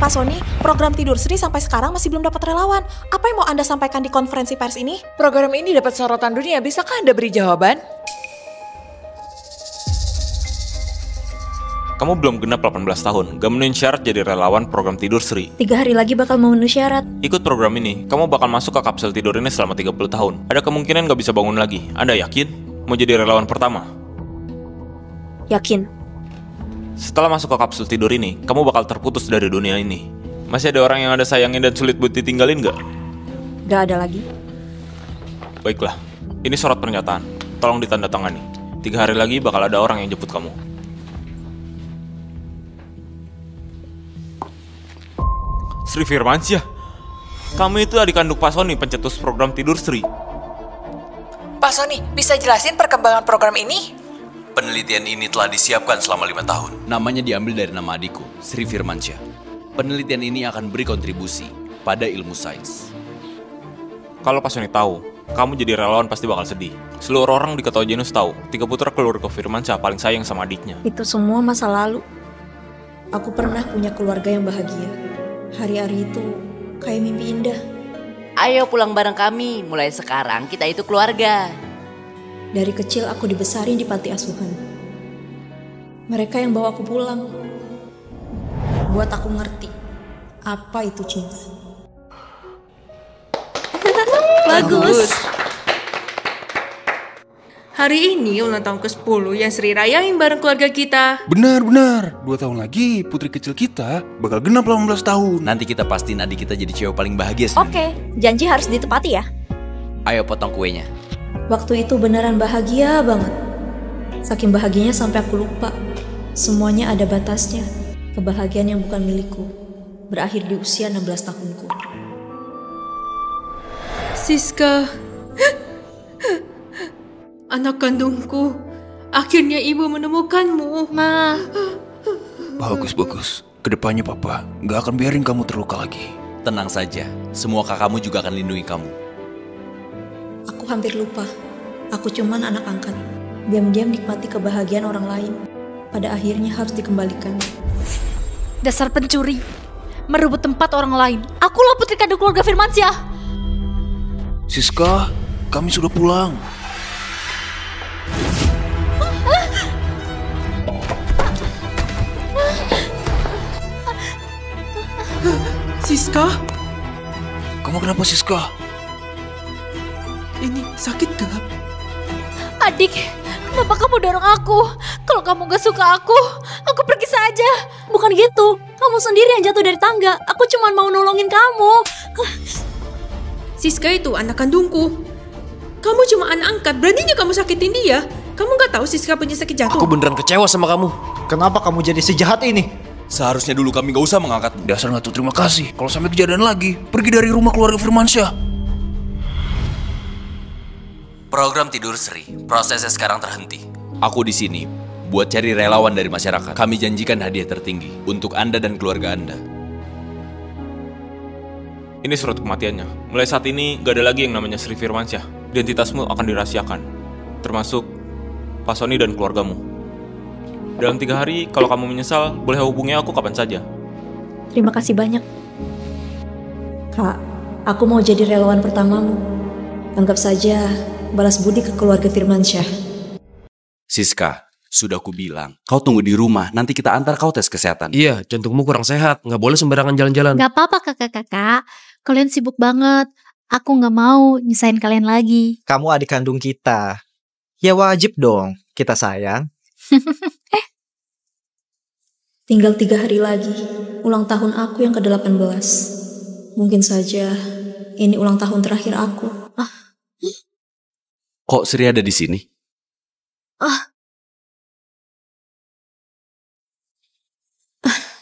Pak Sony, program Tidur Sri sampai sekarang masih belum dapat relawan. Apa yang mau Anda sampaikan di konferensi pers ini? Program ini dapat sorotan dunia, bisakah Anda beri jawaban? Kamu belum genap 18 tahun, gak memenuhi syarat jadi relawan program Tidur Sri. 3 hari lagi bakal memenuhi syarat. Ikut program ini, kamu bakal masuk ke kapsel tidur ini selama 30 tahun. Ada kemungkinan gak bisa bangun lagi. Anda yakin? Mau jadi relawan pertama? Yakin. Setelah masuk ke kapsul tidur ini, kamu bakal terputus dari dunia ini. Masih ada orang yang Anda sayangin dan sulit buat ditinggalin gak? Gak ada lagi. Baiklah, ini surat pernyataan. Tolong ditandatangani. 3 hari lagi bakal ada orang yang jemput kamu. Sri Firmansyah, kamu itu adik kandung Pak Sony, pencetus program Tidur Sri. Pak Sony, bisa jelasin perkembangan program ini? Penelitian ini telah disiapkan selama 5 tahun. Namanya diambil dari nama adikku, Sri Firmansyah. Penelitian ini akan beri kontribusi pada ilmu sains. Kalau Pak Sony tahu, kamu jadi relawan pasti bakal sedih. Seluruh orang di Kertogenus tahu, 3 putra keluarga Firmansyah paling sayang sama adiknya. Itu semua masa lalu. Aku pernah punya keluarga yang bahagia. Hari-hari itu kayak mimpi indah. Ayo pulang bareng kami, mulai sekarang kita itu keluarga. Dari kecil aku dibesarin di panti asuhan. Mereka yang bawa aku pulang. Buat aku ngerti apa itu cinta. Bagus. Hari ini ulang tahun ke-10 yang Sri rayain bareng keluarga kita. Benar. 2 tahun lagi putri kecil kita bakal genap 18 tahun. Nanti kita pastiin adik kita jadi cewek paling bahagia sendiri. Oke, janji harus ditepati ya. Ayo potong kuenya. Waktu itu beneran bahagia banget. Saking bahagianya sampai aku lupa. Semuanya ada batasnya. Kebahagiaan yang bukan milikku berakhir di usia 16 tahunku. Siska, anak kandungku, akhirnya ibu menemukanmu. Ma, Bagus. Kedepannya papa gak akan biarin kamu terluka lagi. Tenang saja, semua kakakmu juga akan lindungi kamu. aku hampir lupa. Aku cuman anak angkat. Diam-diam nikmati kebahagiaan orang lain. Pada akhirnya harus dikembalikan. Dasar pencuri, merebut tempat orang lain. Akulah putri kandung keluarga Firmansyah. Siska, kami sudah pulang. Siska, Kamu kenapa Siska? ini sakit gak? Adik, kenapa kamu dorong aku? Kalau kamu gak suka aku pergi saja. Bukan gitu. Kamu sendiri yang jatuh dari tangga. Aku cuma mau nolongin kamu. Siska itu anak kandungku. Kamu cuma anak angkat, beraninya kamu sakitin dia? Kamu gak tahu Siska punya sakit jantung? Aku beneran kecewa sama kamu. Kenapa kamu jadi sejahat ini? Seharusnya dulu kami gak usah mengangkatmu. Dasar gak tuh terima kasih. Kalau sampai kejadian lagi, pergi dari rumah keluarga Firmansyah. Program Tidur Sri, prosesnya sekarang terhenti. Aku di sini buat cari relawan dari masyarakat. Kami janjikan hadiah tertinggi untuk Anda dan keluarga Anda. Ini surat kematiannya. Mulai saat ini gak ada lagi yang namanya Sri Firmansyah. Identitasmu akan dirahasiakan, termasuk Pak Sony dan keluargamu. Dalam 3 hari, kalau kamu menyesal, boleh hubungi aku kapan saja. Terima kasih banyak. Kak, aku mau jadi relawan pertamamu. Anggap saja balas budi ke keluarga Firmansyah. Siska, sudah aku bilang, kau tunggu di rumah, nanti kita antar kau tes kesehatan. Iya, jantungmu kurang sehat, nggak boleh sembarangan jalan-jalan. Gak apa-apa kakak-kakak, kalian sibuk banget. Aku gak mau nyusahin kalian lagi. Kamu adik kandung kita. Ya wajib dong, kita sayang. Tinggal 3 hari lagi, ulang tahun aku yang ke-18. Mungkin saja ini ulang tahun terakhir aku. Kok Sri ada di sini?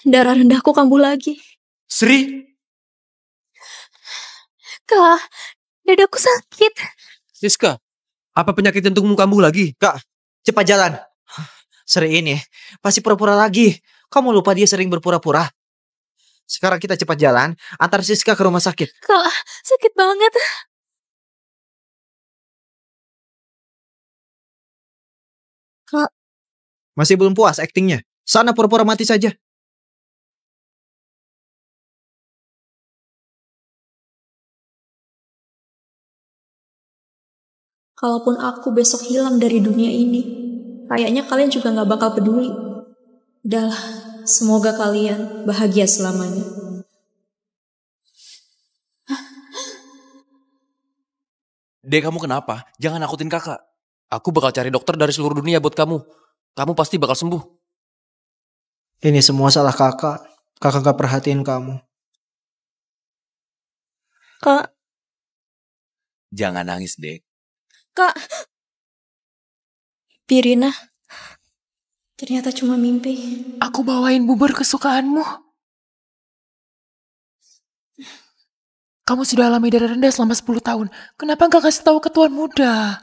Darah rendahku kambuh lagi. Sri? Kak, dadaku sakit. Siska, apa penyakit jantungmu kambuh lagi? Kak, cepat jalan. Sri ini pasti pura-pura lagi. Kamu lupa dia sering berpura-pura. Sekarang kita cepat jalan, antar Siska ke rumah sakit. Kak, sakit banget. Kak, Masih belum puas aktingnya? Sana pura-pura mati saja. Kalaupun aku besok hilang dari dunia ini, kayaknya kalian juga gak bakal peduli. Udahlah, semoga kalian bahagia selamanya. Dek, kamu kenapa? Jangan nakutin kakak. Aku bakal cari dokter dari seluruh dunia buat kamu. Kamu pasti bakal sembuh. Ini semua salah kakak. Kakak gak perhatiin kamu. Kak. Jangan nangis, Dek. Kak. Birina. Ternyata cuma mimpi. Aku bawain bubur kesukaanmu. Kamu sudah alami darah rendah selama 10 tahun. Kenapa gak kasih tahu ke tuan muda?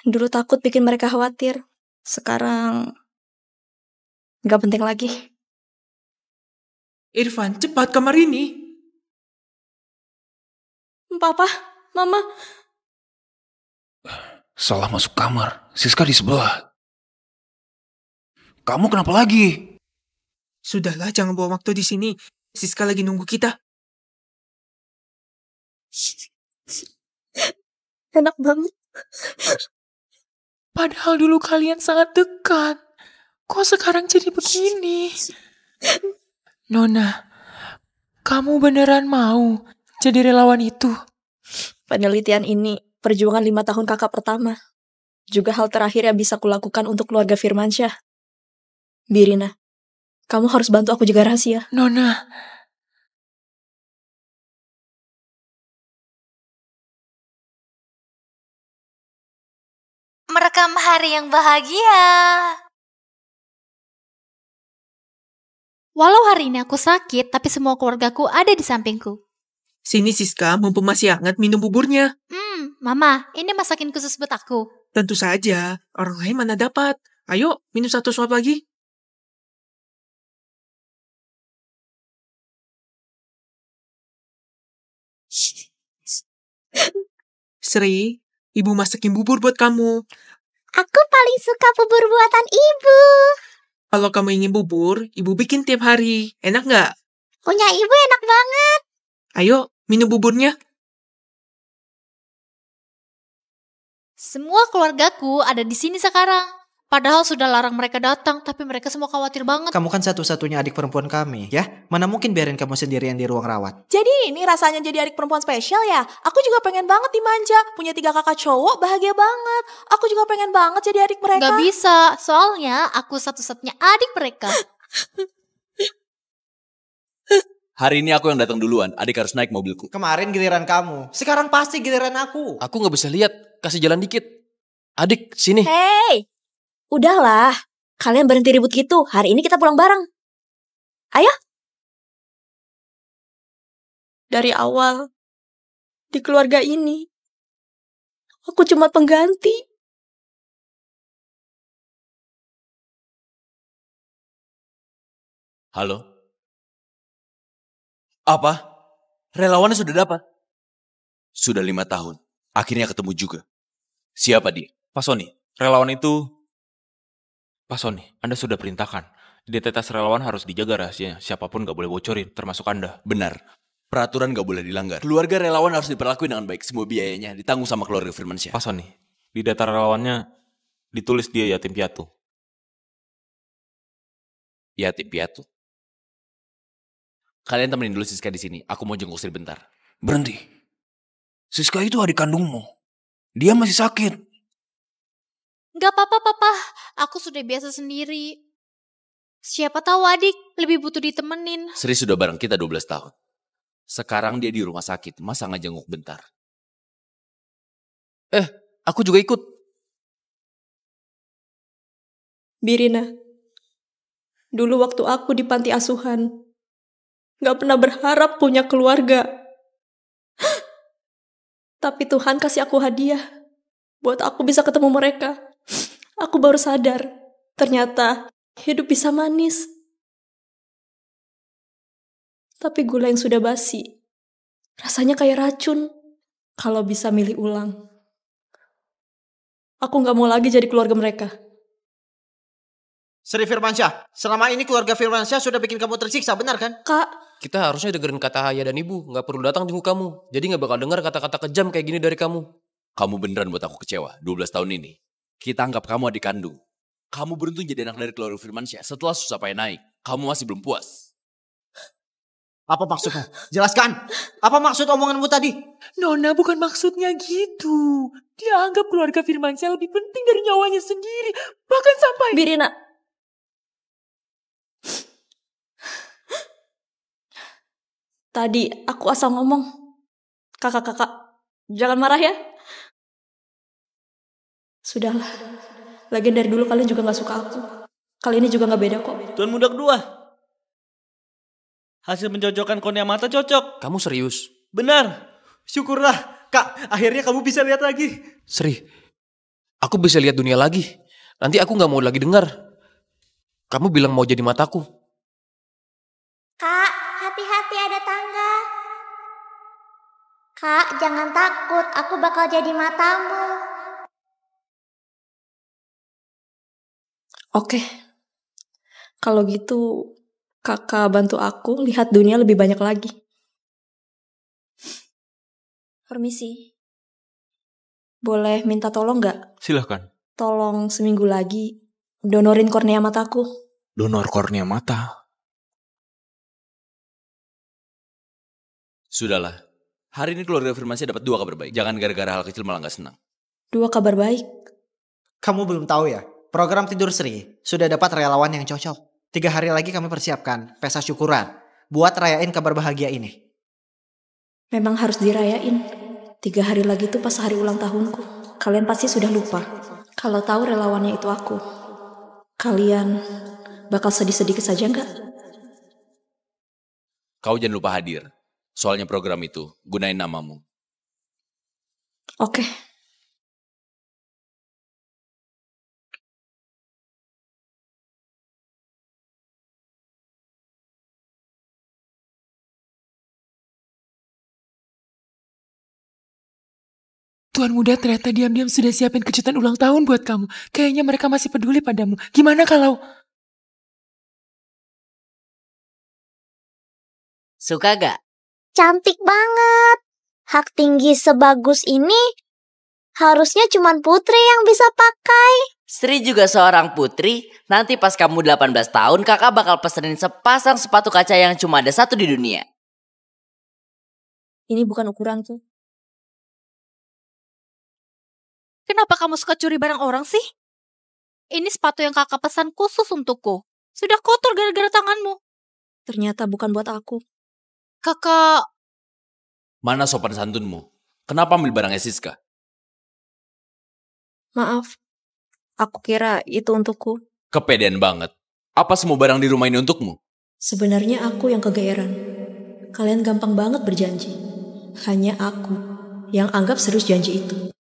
Dulu takut bikin mereka khawatir. Sekarang gak penting lagi. Irfan, cepat kamar ini. Papa, Mama. Salah masuk kamar. Siska di sebelah. Kamu kenapa lagi? Sudahlah, jangan buang waktu di sini. Siska lagi nunggu kita. Enak banget. Padahal dulu kalian sangat dekat. Kok sekarang jadi begini? Nona, kamu beneran mau jadi relawan itu? Penelitian ini perjuangan 5 tahun kakak pertama. Juga hal terakhir yang bisa kulakukan untuk keluarga Firmansyah. Birina, kamu harus bantu aku jaga rahasia. Nona. Merekam hari yang bahagia. Walau hari ini aku sakit, tapi semua keluargaku ada di sampingku. Sini Siska, mumpung masih hangat minum buburnya. Mama, ini masakin khusus buat aku. Tentu saja, orang lain mana dapat. Ayo, minum 1 suap lagi. Sri, ibu masakin bubur buat kamu. Aku paling suka bubur buatan ibu. Kalau kamu ingin bubur, ibu bikin tiap hari. Enak nggak? Punya ibu enak banget. Ayo, minum buburnya. Semua keluargaku ada di sini sekarang. Padahal sudah larang mereka datang, tapi mereka semua khawatir banget. Kamu kan satu-satunya adik perempuan kami, ya? Mana mungkin biarin kamu sendirian di ruang rawat? Jadi ini rasanya jadi adik perempuan spesial ya? Aku juga pengen banget dimanja. Punya 3 kakak cowok, bahagia banget. Aku juga pengen banget jadi adik mereka. Gak bisa, soalnya aku satu-satunya adik mereka. Hari ini aku yang datang duluan, adik harus naik mobilku. Kemarin giliran kamu, sekarang pasti giliran aku. Aku gak bisa lihat, kasih jalan dikit. Adik, sini. Hei, udahlah. Kalian berhenti ribut gitu. Hari ini kita pulang bareng. Ayo. Dari awal, di keluarga ini, aku cuma pengganti. Halo? Apa? Relawannya sudah dapat? Sudah 5 tahun. Akhirnya ketemu juga. Siapa dia? Pak Sony, relawan itu... Pak Sony, Anda sudah perintahkan. Identitas relawan harus dijaga rahasianya. Siapapun gak boleh bocorin, termasuk Anda. Benar. Peraturan gak boleh dilanggar. Keluarga relawan harus diperlakukan dengan baik. Semua biayanya ditanggung sama keluarga Firmansyah. Pak Sony, di data relawannya ditulis dia yatim piatu. Yatim piatu? Kalian temenin dulu Siska di sini. Aku mau jenguk Sri bentar. Berhenti. Siska itu adik kandungmu. Dia masih sakit. Gak apa-apa, Papa. Aku sudah biasa sendiri. Siapa tahu adik lebih butuh ditemenin. Sri sudah bareng kita 12 tahun. Sekarang dia di rumah sakit. Masa nggak jenguk bentar? Aku juga ikut. Birina, dulu waktu aku di panti asuhan, gak pernah berharap punya keluarga. Tapi Tuhan kasih aku hadiah buat aku bisa ketemu mereka. Aku baru sadar, ternyata hidup bisa manis. Tapi gula yang sudah basi, rasanya kayak racun. Kalau bisa milih ulang, aku gak mau lagi jadi keluarga mereka. Sri Firmansyah, selama ini keluarga Firmansyah sudah bikin kamu tersiksa, benar kan? Kak, Kita harusnya dengerin kata ayah dan ibu. Gak perlu datang jenguk kamu. Jadi gak bakal dengar kata-kata kejam kayak gini dari kamu. Kamu beneran buat aku kecewa. 12 tahun ini, kita anggap kamu adik kandung. Kamu beruntung jadi anak dari keluarga Firmansyah. Setelah susah payah naik, kamu masih belum puas. Apa maksudmu? Jelaskan. Apa maksud omonganmu tadi? Nona, bukan maksudnya gitu. Dia anggap keluarga Firmansyah lebih penting dari nyawanya sendiri. Bahkan sampai... Birina. Tadi aku asal ngomong. Kakak-kakak, jangan marah ya. Sudahlah. Lagian dari dulu kalian juga gak suka aku. Kali ini juga gak beda kok. Tuan muda kedua. Hasil pencocokkan kornea mata cocok. Kamu serius? Benar. Syukurlah. Kak, akhirnya kamu bisa lihat lagi. Sri, aku bisa lihat dunia lagi. Nanti aku gak mau lagi dengar. Kamu bilang mau jadi mataku. Kak, hati-hati ada tangga. Kak, jangan takut. Aku bakal jadi matamu. Oke. Kalau gitu, kakak bantu aku lihat dunia lebih banyak lagi. Permisi. Boleh minta tolong gak? Silahkan. Tolong seminggu lagi donorin kornea mataku. Donor kornea mata? Sudahlah. Hari ini keluarga Firmansyah dapat 2 kabar baik. Jangan gara-gara hal kecil malah gak senang. 2 kabar baik? Kamu belum tahu ya? Program Tidur Sri sudah dapat relawan yang cocok. 3 hari lagi kami persiapkan pesta syukuran buat rayain kabar bahagia ini. Memang harus dirayain. 3 hari lagi tuh pas hari ulang tahunku. Kalian pasti sudah lupa. Kalau tahu relawannya itu aku. Kalian bakal sedih-sedikit saja nggak? Kau jangan lupa hadir. Soalnya program itu gunain namamu. Oke. Tuan muda ternyata diam-diam sudah siapin kejutan ulang tahun buat kamu. Kayaknya mereka masih peduli padamu. Gimana kalau... Suka gak? Cantik banget. Hak tinggi sebagus ini harusnya cuma putri yang bisa pakai. Sri juga seorang putri. Nanti pas kamu 18 tahun, kakak bakal pesenin sepasang sepatu kaca yang cuma ada 1 di dunia. Ini bukan ukuranku. Kenapa kamu suka curi barang orang sih? Ini sepatu yang kakak pesan khusus untukku. Sudah kotor gara-gara tanganmu. Ternyata bukan buat aku. Kakak... Mana sopan santunmu? Kenapa ambil barangnya Siska? Maaf. Aku kira itu untukku. Kepedean banget. Apa semua barang di rumah ini untukmu? Sebenarnya aku yang kegeeran. Kalian gampang banget berjanji. Hanya aku yang anggap serius janji itu.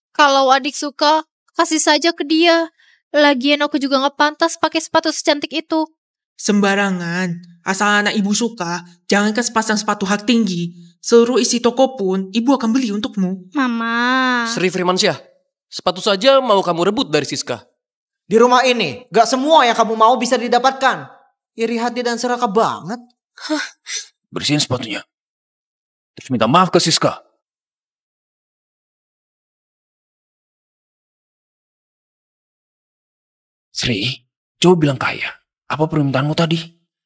Kalau adik suka, kasih saja ke dia. Lagian aku juga gak pantas pakai sepatu secantik itu. Sembarangan. Asal anak ibu suka, jangankan sepasang sepatu hak tinggi. Seluruh isi toko pun ibu akan beli untukmu. Mama. Sri Firmansyah, sepatu saja mau kamu rebut dari Siska. Di rumah ini, gak semua yang kamu mau bisa didapatkan. Iri hati dan serakah banget. Bersihin sepatunya. Terus minta maaf ke Siska. Sri, coba bilang ke ayah, apa permintaanmu tadi?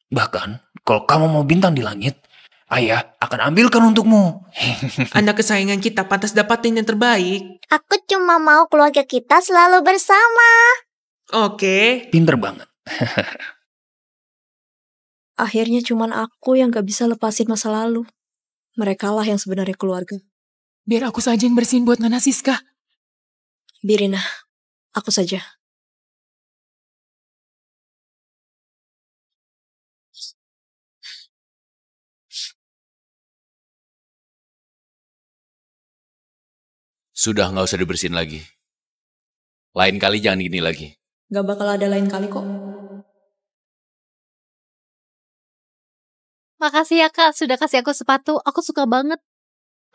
Bahkan, kalau kamu mau bintang di langit, ayah akan ambilkan untukmu. Anak kesayangan kita pantas dapatin yang terbaik. Aku cuma mau keluarga kita selalu bersama. Oke. Pinter banget. Akhirnya cuman aku yang gak bisa lepasin masa lalu. Mereka lah yang sebenarnya keluarga. Biar aku saja yang bersihin buat Nana Siska. Birina, aku saja. Sudah gak usah dibersihin lagi. Lain kali jangan gini lagi. Gak bakal ada lain kali kok. Makasih ya kak, sudah kasih aku sepatu. Aku suka banget.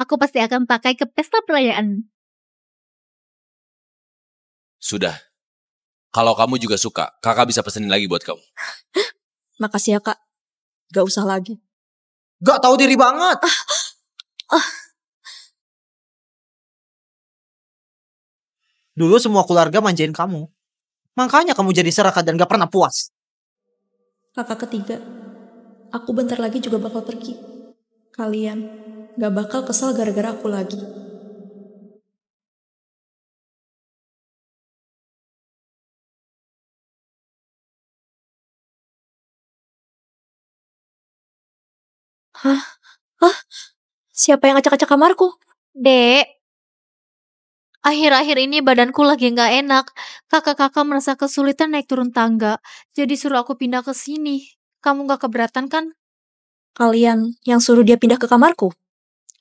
Aku pasti akan pakai ke pesta perayaan. Sudah. Kalau kamu juga suka, kakak bisa pesenin lagi buat kamu. Makasih ya kak. Gak usah lagi. Gak tahu diri banget. Dulu semua keluarga manjain kamu. Makanya kamu jadi serakah dan gak pernah puas. Kakak ketiga, aku bentar lagi juga bakal pergi. Kalian gak bakal kesal gara-gara aku lagi. Hah? Hah? Siapa yang acak-acak kamarku? Dek, akhir-akhir ini badanku lagi nggak enak. Kakak-kakak merasa kesulitan naik turun tangga. Jadi suruh aku pindah ke sini. Kamu nggak keberatan kan? Kalian yang suruh dia pindah ke kamarku?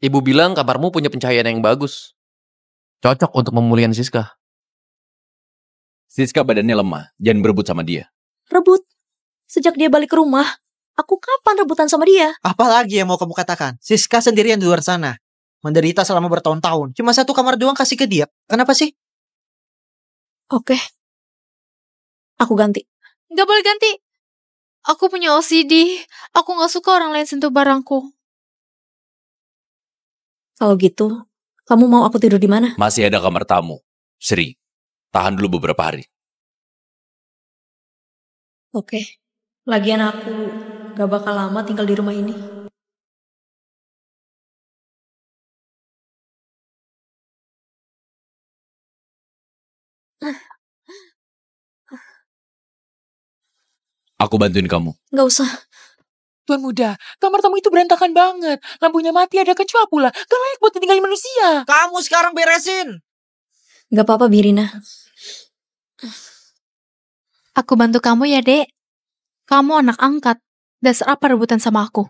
Ibu bilang kamarmu punya pencahayaan yang bagus. Cocok untuk pemulihan Siska. Siska badannya lemah, jangan berebut sama dia. Rebut? Sejak dia balik ke rumah, aku kapan rebutan sama dia? Apalagi yang mau kamu katakan? Siska sendirian di luar sana. Menderita selama bertahun-tahun. Cuma satu kamar doang kasih ke dia. Kenapa sih? Oke. Aku ganti. Nggak boleh ganti. Aku punya OCD. Aku nggak suka orang lain sentuh barangku. Kalau gitu, kamu mau aku tidur di mana? Masih ada kamar tamu. Sri, tahan dulu beberapa hari. Oke. Lagian aku gak bakal lama tinggal di rumah ini. Aku bantuin kamu. Gak usah. Tuan muda, kamar tamu itu berantakan banget. Lampunya mati, ada kecoa pula. Gak layak buat ditinggalin manusia. Kamu sekarang beresin. Gak apa-apa, Birina. Aku bantu kamu ya, Dek. Kamu anak angkat. Dasar apa rebutan sama aku?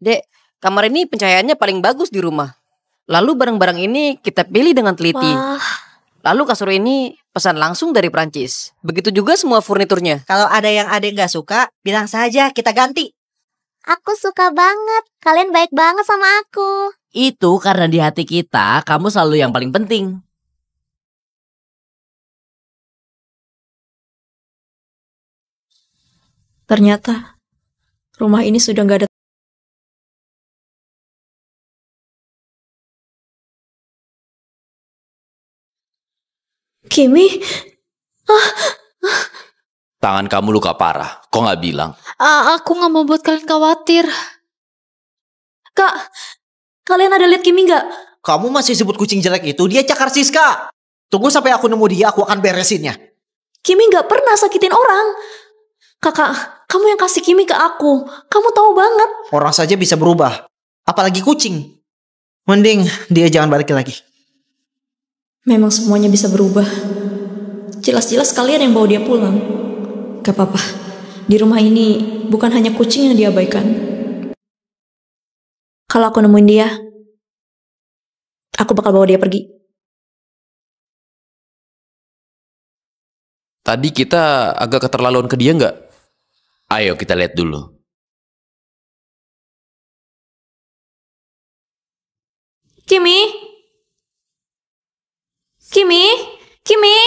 Dek, kamar ini pencahayaannya paling bagus di rumah. Lalu barang-barang ini kita pilih dengan teliti. Wah. Lalu kasur ini pesan langsung dari Prancis. Begitu juga semua furniturnya. Kalau ada yang adek gak suka, bilang saja kita ganti. Aku suka banget. Kalian baik banget sama aku. Itu karena di hati kita, kamu selalu yang paling penting. Ternyata rumah ini sudah gak ada. Kimi? Tangan kamu luka parah. Kok nggak bilang? Aku nggak mau buat kalian khawatir. Kak, kalian ada lihat Kimi gak? Kamu masih sebut kucing jelek itu, dia cakar Siska. Tunggu sampai aku nemu dia, aku akan beresinnya. Kimi gak pernah sakitin orang. Kakak, kamu yang kasih Kimi ke aku. Kamu tahu banget. Orang saja bisa berubah. Apalagi kucing. Mending dia jangan balik lagi. Memang semuanya bisa berubah. Jelas-jelas kalian yang bawa dia pulang. Gak apa-apa. Di rumah ini bukan hanya kucing yang diabaikan. Kalau aku nemuin dia, aku bakal bawa dia pergi. Tadi kita agak keterlaluan ke dia nggak? Ayo kita lihat dulu. Kimi? Kimi? Kimi?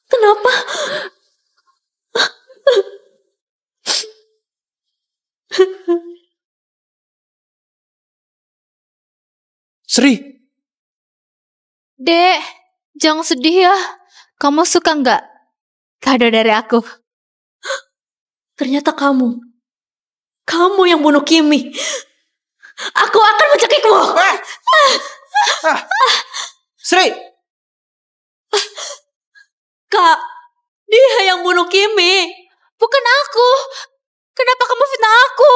Kenapa? Sri! Dek, jangan sedih ya. Kamu suka nggak kado dari aku? Ternyata kamu yang bunuh Kimi. Aku akan mencekikmu. Sri! Kak, dia yang bunuh Kimi. Bukan aku. Kenapa kamu fitnah aku?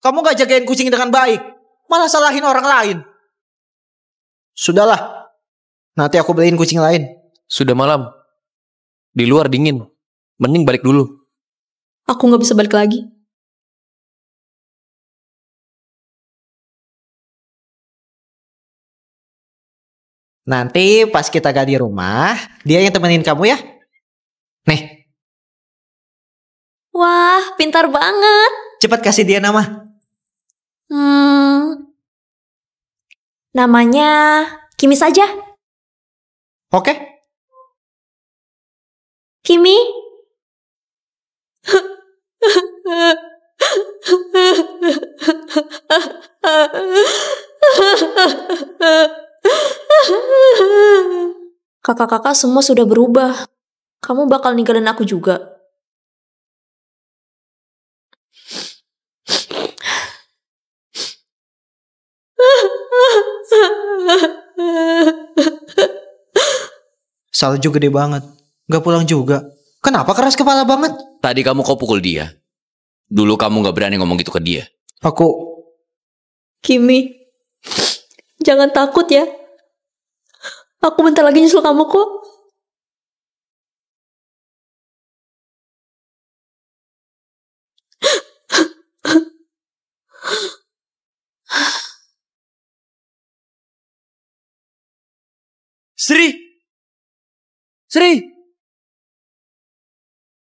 Kamu gak jagain kucing dengan baik. Malah salahin orang lain. Sudahlah. Nanti aku beliin kucing lain. Sudah malam. Di luar dingin. Mending balik dulu. Aku gak bisa balik lagi. Nanti pas kita gak di rumah, dia yang temenin kamu ya. Nih, Wah, pintar banget. cepat kasih dia nama. Namanya Kimi saja. Oke? Kimi. Kakak-kakak semua sudah berubah. Kamu bakal ninggalin aku juga. Salju gede banget. Gak pulang juga. Kenapa keras kepala banget? Tadi kamu kau pukul dia. Dulu kamu gak berani ngomong gitu ke dia. Aku... Kimi, jangan takut ya. Aku bentar lagi nyusul kamu kok. Sri! Sri!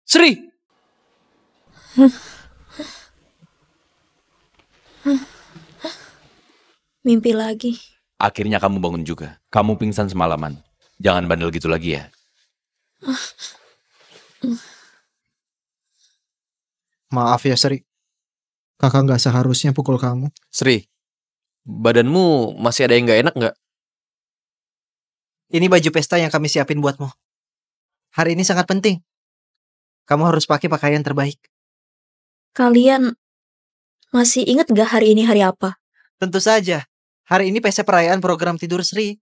Sri! Mimpi lagi. Akhirnya kamu bangun juga. Kamu pingsan semalaman. Jangan bandel gitu lagi ya. Maaf ya Sri. Kakak gak seharusnya pukul kamu. Sri, badanmu masih ada yang gak enak gak? Ini baju pesta yang kami siapin buatmu. Hari ini sangat penting. Kamu harus pakai pakaian terbaik. Kalian masih ingat gak hari ini hari apa? Tentu saja. Hari ini pesta perayaan program Tidur Sri.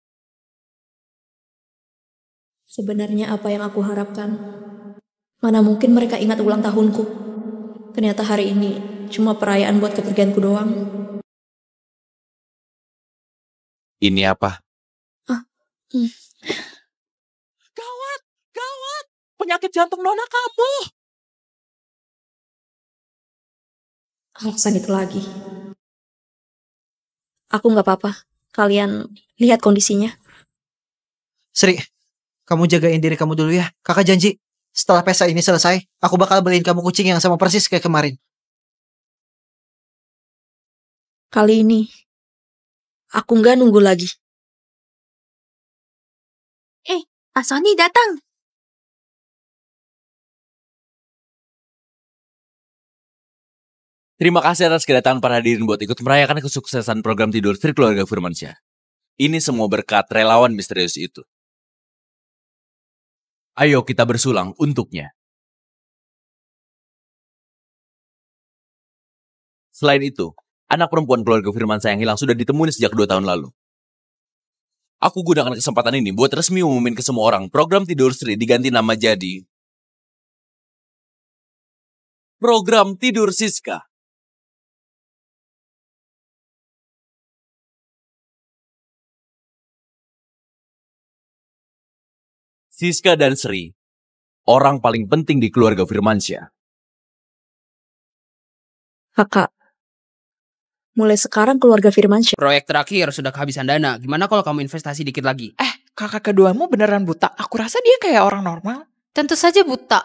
Sebenarnya apa yang aku harapkan? Mana mungkin mereka ingat ulang tahunku. Ternyata hari ini cuma perayaan buat kepergianku doang. Ini apa? Gawat, gawat. Penyakit jantung nona kamu. Alasan itu lagi. Aku gak apa-apa. Kalian lihat kondisinya. Sri, kamu jagain diri kamu dulu ya. Kakak janji, setelah pesta ini selesai, aku bakal beliin kamu kucing yang sama persis kayak kemarin. Kali ini, aku gak nunggu lagi. Pak Sony datang. Terima kasih atas kedatangan para hadirin buat ikut merayakan kesuksesan program Tidur Sri Keluarga Firmansyah. Ini semua berkat relawan misterius itu. Ayo kita bersulang untuknya. Selain itu, anak perempuan keluarga Firmansyah yang hilang sudah ditemui sejak 2 tahun lalu. Aku gunakan kesempatan ini buat resmi umumin ke semua orang program Tidur Sri diganti nama jadi Program Tidur Siska. Siska dan Sri, orang paling penting di keluarga Firmansyah. Kakak, mulai sekarang keluarga Firmansyah. Proyek terakhir sudah kehabisan dana. Gimana kalau kamu investasi dikit lagi? Kakak keduamu beneran buta? Aku rasa dia kayak orang normal. Tentu saja buta.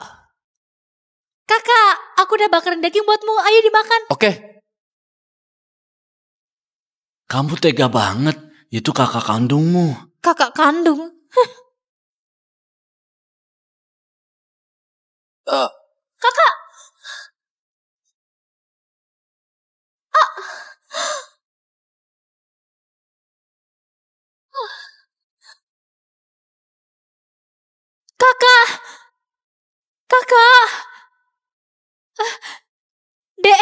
Kakak, aku udah bakarin daging buatmu. Ayo dimakan. Oke. Kamu tega banget. Itu kakak kandungmu. Kakak kandung. Kakak. Kakak. Kakak. Dek,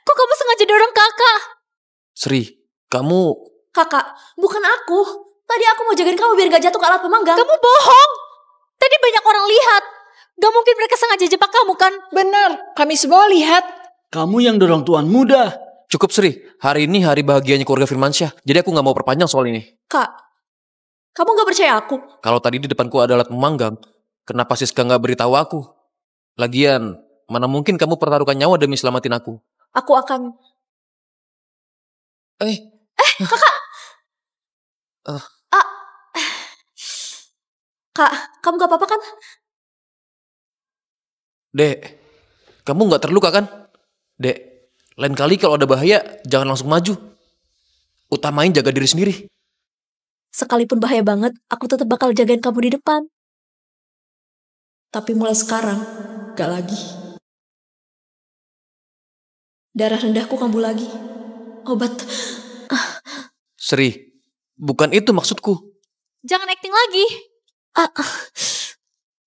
kok kamu sengaja dorong kakak? Sri, kamu... Kakak, bukan aku. Tadi aku mau jagain kamu biar gak jatuh ke alat pemanggang. Kamu bohong. Tadi banyak orang lihat. Gak mungkin mereka sengaja jebak kamu kan? Benar, kami semua lihat. Kamu yang dorong tuan muda. Cukup Sri, hari ini hari bahagianya keluarga Firmansyah. Jadi aku gak mau perpanjang soal ini. Kak, kamu gak percaya aku? Kalau tadi di depanku ada alat pemanggang, kenapa Siska gak beritahu aku? Lagian, mana mungkin kamu pertaruhkan nyawa demi selamatin aku? Aku akan... Kakak! Kak, kamu gak apa-apa kan? Dek, kamu nggak terluka kan? Dek, lain kali kalau ada bahaya, jangan langsung maju. Utamain jaga diri sendiri. Sekalipun bahaya banget, aku tetap bakal jagain kamu di depan. Tapi mulai sekarang, gak lagi. Darah rendahku kambuh lagi. Obat. Sri, bukan itu maksudku. Jangan acting lagi.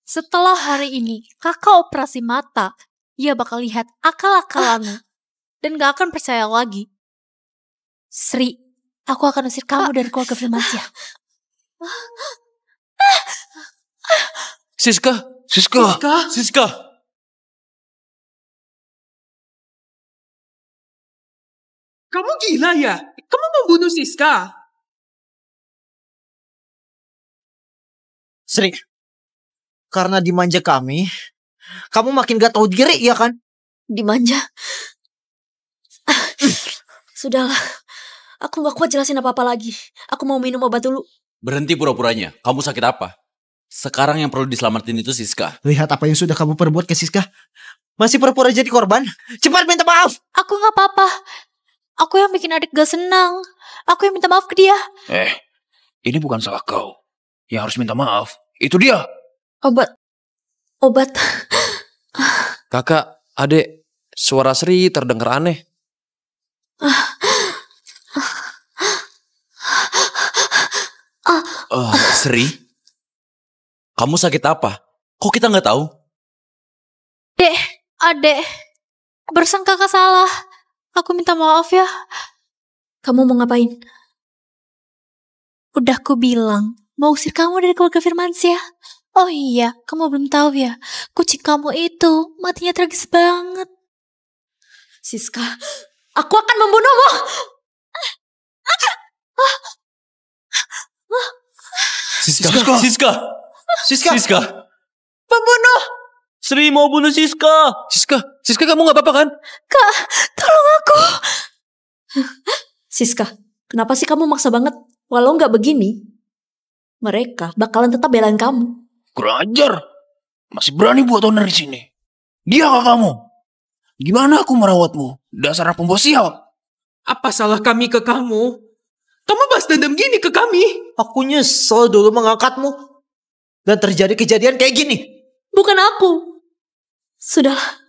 Setelah hari ini, kakak operasi mata, ia bakal lihat akal-akalanmu. Dan gak akan percaya lagi. Sri, aku akan usir kamu dari keluarga Firmansyah. Siska. Kamu gila ya? Kamu membunuh Siska? Sri, karena dimanja kami, kamu makin gak tahu diri, ya kan? Dimanja. Sudahlah. Aku gak kuat jelasin apa-apa lagi. Aku mau minum obat dulu. Berhenti pura-puranya. Kamu sakit apa? Sekarang yang perlu diselamatin itu Siska. Lihat apa yang sudah kamu perbuat ke Siska. Masih pura-pura jadi korban. Cepat minta maaf. Aku gak apa-apa. Aku yang bikin adik gak senang. Aku yang minta maaf ke dia. Ini bukan salah kau. Yang harus minta maaf, itu dia. Obat. Kakak, adek, suara Sri terdengar aneh. Sri? Kamu sakit apa? Kok kita nggak tahu? Dek, adek. Barusan kakak salah. Aku minta maaf ya. Kamu mau ngapain? Udah aku bilang, mau usir kamu dari keluarga Firmansyah. Oh iya, kamu belum tahu ya. Kucing kamu itu matinya tragis banget. Siska, aku akan membunuhmu. Siska. Pembunuh. Sri mau bunuh Siska. Siska kamu gak apa-apa kan? Kak, tolong aku. Siska, kenapa sih kamu maksa banget? Walau gak begini, mereka bakalan tetap belain kamu. Kurang ajar. Masih berani buat owner di sini. Dia gak kamu. Gimana aku merawatmu? Dasar anak pembawa sial. Apa salah kami ke kamu? Kamu balas dendam gini ke kami? Aku nyesel dulu mengangkatmu. Dan terjadi kejadian kayak gini. Bukan aku. Sudahlah.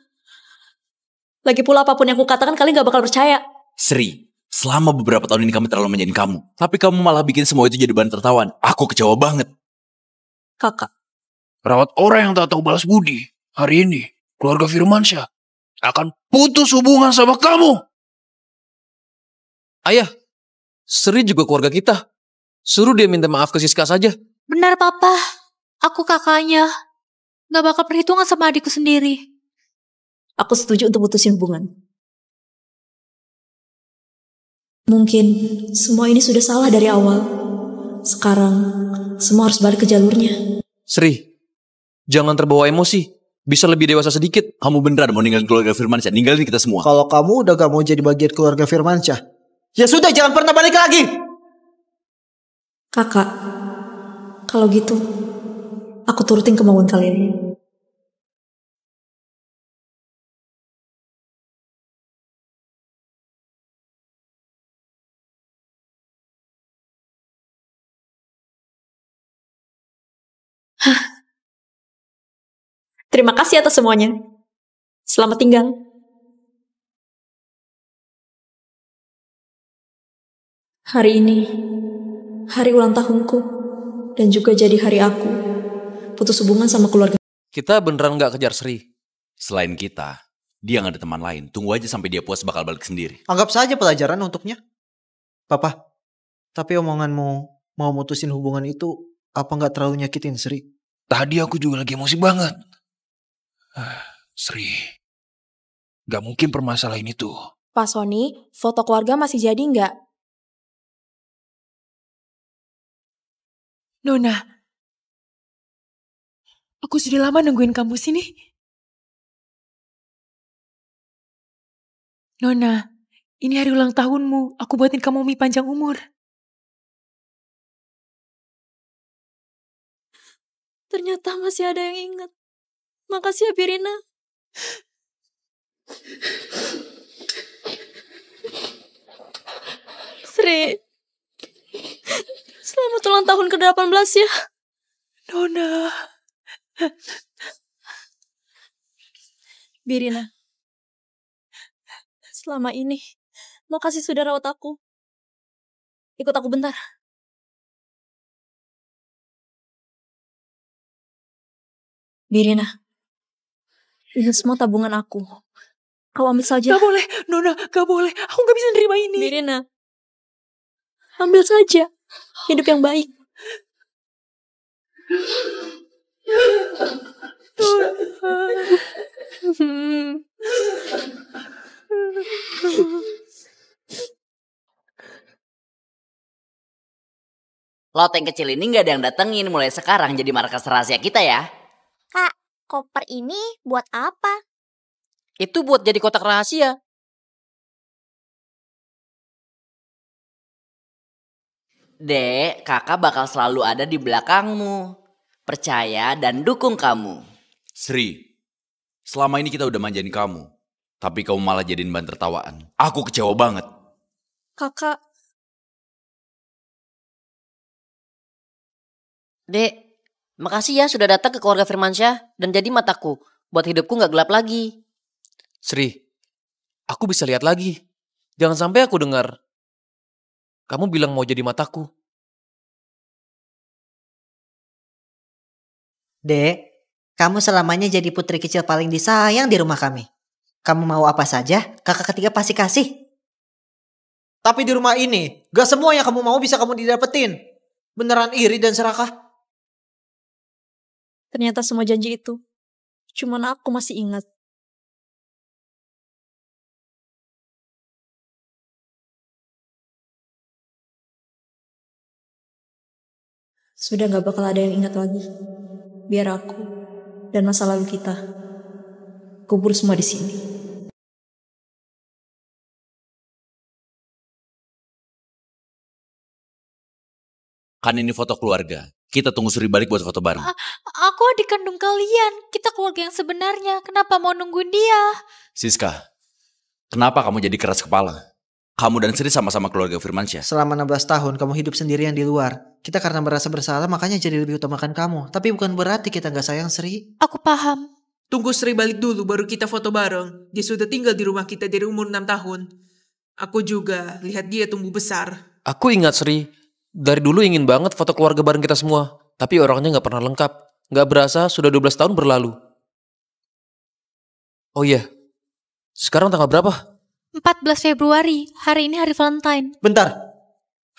Lagi pula apapun yang aku katakan kalian gak bakal percaya. Sri, selama beberapa tahun ini kami terlalu menjadi kamu. Tapi kamu malah bikin semua itu jadi bahan tertawan. Aku kecewa banget. Kakak. Rawat orang yang tak tahu balas budi. Hari ini, keluarga Firmansyah akan putus hubungan sama kamu. Ayah, Sri juga keluarga kita. Suruh dia minta maaf ke Siska saja. Benar papa, aku kakaknya. Gak bakal perhitungan sama adikku sendiri. Aku setuju untuk putusin hubungan. Mungkin semua ini sudah salah dari awal. Sekarang semua harus balik ke jalurnya. Sri, jangan terbawa emosi. Bisa lebih dewasa sedikit. Kamu beneran mau ninggalin keluarga Firmansyah? Ninggalin kita semua. Kalau kamu udah gak mau jadi bagian keluarga Firmansyah, ya sudah, jangan pernah balik lagi. Kakak, kalau gitu, aku turutin kemauan kalian. Terima kasih atas semuanya. Selamat tinggal. Hari ini, hari ulang tahunku, dan juga jadi hari aku putus hubungan sama keluarga. Kita beneran gak kejar Sri. Selain kita, dia gak ada teman lain. Tunggu aja sampai dia puas bakal balik sendiri. Anggap saja pelajaran untuknya. Papa, tapi omonganmu mau mutusin hubungan itu apa gak terlalu nyakitin Sri? Tadi aku juga lagi emosi banget. Sri, gak mungkin permasalahan itu. Pak Sony, foto keluarga masih jadi nggak? Nona, aku sudah lama nungguin kamu sini. Nona, ini hari ulang tahunmu. Aku buatin kamu mie panjang umur. Ternyata masih ada yang ingat. Makasih ya Birina. Sri, selamat ulang tahun ke-18 ya. Nona. Birina, selama ini makasih sudah rawat aku. Ikut aku bentar. Birina, ini semua tabungan aku. Kau ambil saja. Gak boleh, Nona, gak boleh. Aku gak bisa nerima ini. Birina, ambil saja. Hidup yang baik. Lot yang kecil ini gak ada yang datengin, mulai sekarang jadi markas rahasia kita ya. Kak, koper ini buat apa? Itu buat jadi kotak rahasia. Dek, kakak bakal selalu ada di belakangmu. Percaya dan dukung kamu. Sri, selama ini kita udah manjain kamu. Tapi kamu malah jadiin bahan tertawaan. Aku kecewa banget. Kakak. Dek, makasih ya sudah datang ke keluarga Firmansyah dan jadi mataku. Buat hidupku gak gelap lagi. Sri, aku bisa lihat lagi. Jangan sampai aku dengar kamu bilang mau jadi mataku. Dek, kamu selamanya jadi putri kecil paling disayang di rumah kami. Kamu mau apa saja, kakak ketiga pasti kasih. Tapi di rumah ini, gak semua yang kamu mau bisa kamu didapetin. Beneran iri dan serakah. Ternyata semua janji itu, cuman aku masih ingat. Sudah gak bakal ada yang ingat lagi. Biar aku dan masa lalu kita kubur semua di sini. Kan ini foto keluarga. Kita tunggu Suri balik buat foto bareng. Aku adik kandung kalian. Kita keluarga yang sebenarnya. Kenapa mau nungguin dia? Siska, kenapa kamu jadi keras kepala? Kamu dan Sri sama-sama keluarga Firmansyah. Selama 16 tahun kamu hidup sendirian di luar. Kita karena merasa bersalah makanya jadi lebih utamakan kamu. Tapi bukan berarti kita gak sayang Sri. Aku paham. Tunggu Sri balik dulu baru kita foto bareng. Dia sudah tinggal di rumah kita dari umur 6 tahun. Aku juga lihat dia tumbuh besar. Aku ingat Sri, dari dulu ingin banget foto keluarga bareng kita semua. Tapi orangnya gak pernah lengkap. Gak berasa sudah 12 tahun berlalu. Oh iya, sekarang tanggal berapa? 14 Februari. Hari ini hari Valentine. Bentar.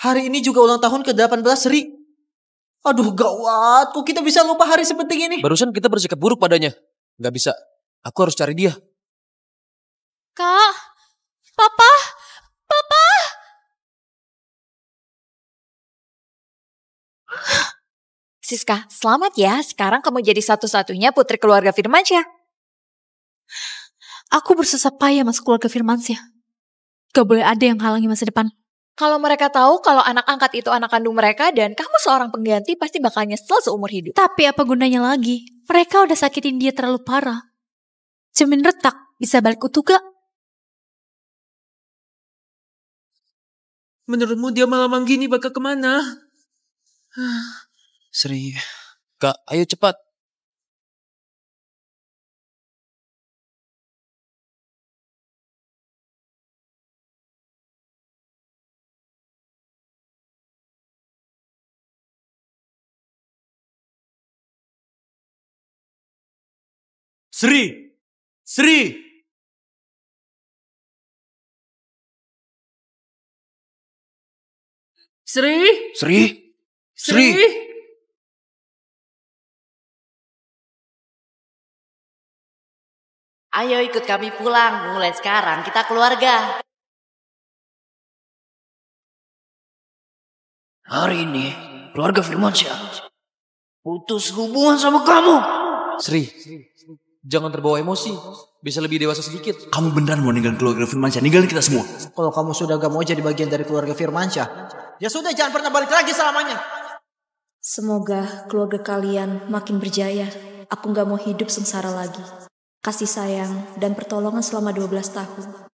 Hari ini juga ulang tahun ke-18 Sri. Aduh gawat. Kok kita bisa lupa hari sepenting ini? Barusan kita bersikap buruk padanya. Gak bisa. Aku harus cari dia. Kak. Papa. Papa. Siska, selamat ya. Sekarang kamu jadi satu-satunya putri keluarga Firmansyah. Aku bersusah payah masuk keluarga Firmansyah. Gak boleh ada yang halangi masa depan. Kalau mereka tahu kalau anak angkat itu anak kandung mereka dan kamu seorang pengganti pasti bakal nyesel seumur hidup. Tapi apa gunanya lagi? Mereka udah sakitin dia terlalu parah. Cermin retak, bisa balik utuh gak? Menurutmu dia malam gini bakal kemana? Sri. Kak, ayo cepat. Sri! Sri! Sri? Sri? Sri? Ayo ikut kami pulang. Mulai sekarang kita keluarga. Hari ini keluarga Firmansyah putus hubungan sama kamu. Sri, jangan terbawa emosi. Bisa lebih dewasa sedikit. Kamu beneran mau ninggalin keluarga Firmansyah? Ninggalin kita semua. Kalau kamu sudah gak mau jadi bagian dari keluarga Firmansyah, ya sudah jangan pernah balik lagi selamanya. Semoga keluarga kalian makin berjaya. Aku gak mau hidup sengsara lagi. Kasih sayang dan pertolongan selama 12 tahun.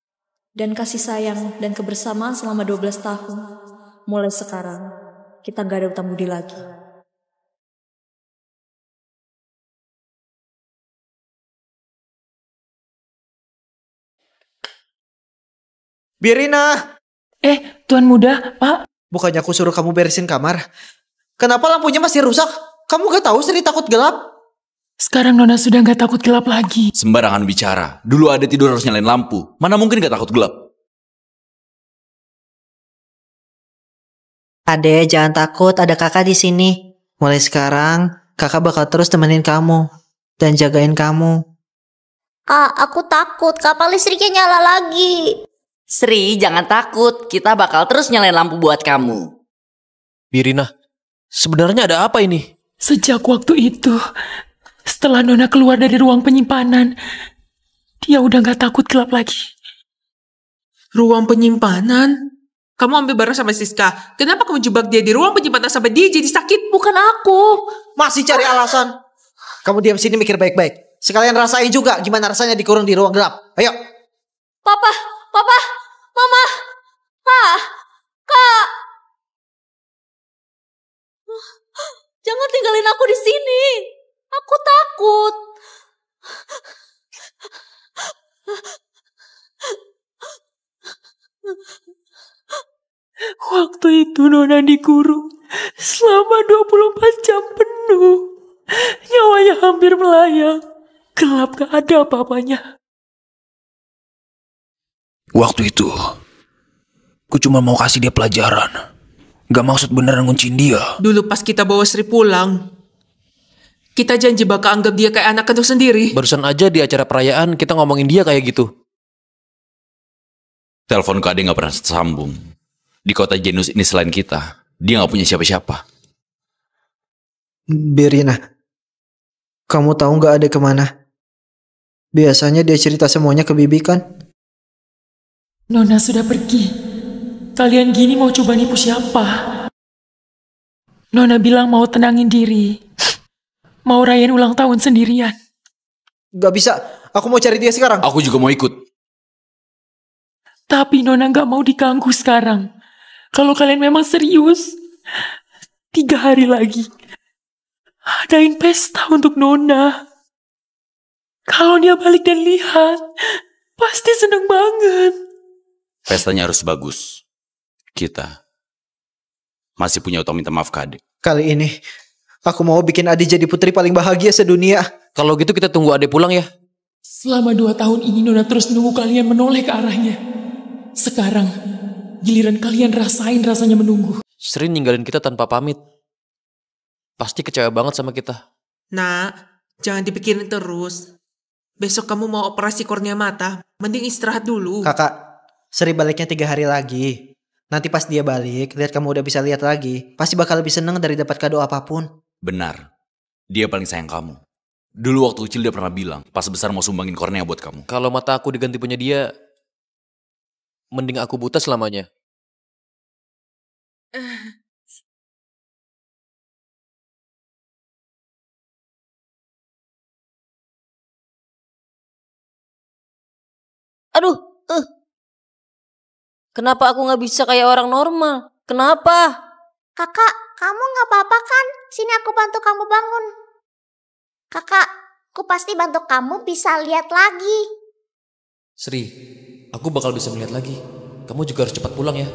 Dan kasih sayang dan kebersamaan selama 12 tahun. Mulai sekarang, kita gak ada utang budi lagi. Birina! Tuan muda, Pak. Bukannya aku suruh kamu beresin kamar. Kenapa lampunya masih rusak? Kamu gak tahu Sri takut gelap? Sekarang Nona sudah gak takut gelap lagi. Sembarangan bicara. Dulu Ade tidur harus nyalain lampu. Mana mungkin gak takut gelap? Ade, jangan takut, ada kakak di sini. Mulai sekarang, kakak bakal terus temenin kamu dan jagain kamu. Kak, aku takut. Kapal listriknya nyala lagi. Sri, jangan takut. Kita bakal terus nyalain lampu buat kamu. Birina, sebenarnya ada apa ini? Sejak waktu itu, setelah Nona keluar dari ruang penyimpanan, dia udah gak takut gelap lagi. Ruang penyimpanan? Kamu ambil barang sama Siska. Kenapa kamu jebak dia di ruang penyimpanan sampai dia jadi sakit? Bukan aku. Masih cari alasan? Kamu diam sini mikir baik-baik. Sekalian rasain juga gimana rasanya dikurung di ruang gelap. Ayo. Papa, Mama, Kak. Jangan tinggalin aku di sini. Aku takut. Waktu itu Nona dikurung selama 24 jam penuh. Nyawanya hampir melayang. Gelap gak ada apa-apanya. Waktu itu, ku cuma mau kasih dia pelajaran. Gak maksud beneran ngunciin dia. Dulu pas kita bawa Sri pulang, kita janji bakal anggap dia kayak anak kandung sendiri. Barusan aja di acara perayaan kita ngomongin dia kayak gitu. Telepon ke Ade gak pernah tersambung. Di kota Genus ini selain kita, dia gak punya siapa-siapa. Birina, kamu tahu gak Ade kemana? Biasanya dia cerita semuanya ke Bibi kan? Nona sudah pergi. Kalian gini mau coba nipu siapa? Nona bilang mau tenangin diri. Mau rayain ulang tahun sendirian. Gak bisa, aku mau cari dia sekarang. Aku juga mau ikut. Tapi Nona gak mau diganggu sekarang. Kalau kalian memang serius, 3 hari lagi adain pesta untuk Nona. Kalau dia balik dan lihat, pasti seneng banget. Pestanya harus bagus. Kita masih punya utang minta maaf ke Ade. Kali ini, aku mau bikin Ade jadi putri paling bahagia sedunia. Kalau gitu kita tunggu Ade pulang ya. Selama 2 tahun ini Nona terus nunggu kalian menoleh ke arahnya. Sekarang, giliran kalian rasain rasanya menunggu. Sri ninggalin kita tanpa pamit. Pasti kecewa banget sama kita. Nak, jangan dipikirin terus. Besok kamu mau operasi kornea mata, mending istirahat dulu. Kakak, Sri baliknya 3 hari lagi. Nanti pas dia balik, lihat kamu udah bisa lihat lagi, pasti bakal lebih seneng dari dapat kado apapun. Benar, dia paling sayang kamu. Dulu waktu kecil dia pernah bilang, pas besar mau sumbangin kornea buat kamu. Kalau mata aku diganti punya dia, mending aku buta selamanya. Aduh, kenapa aku gak bisa kayak orang normal? Kenapa? Kakak, kamu gak apa-apa kan? Sini aku bantu kamu bangun. Kakak, aku pasti bantu kamu bisa lihat lagi. Sri, aku bakal bisa melihat lagi. Kamu juga harus cepat pulang ya.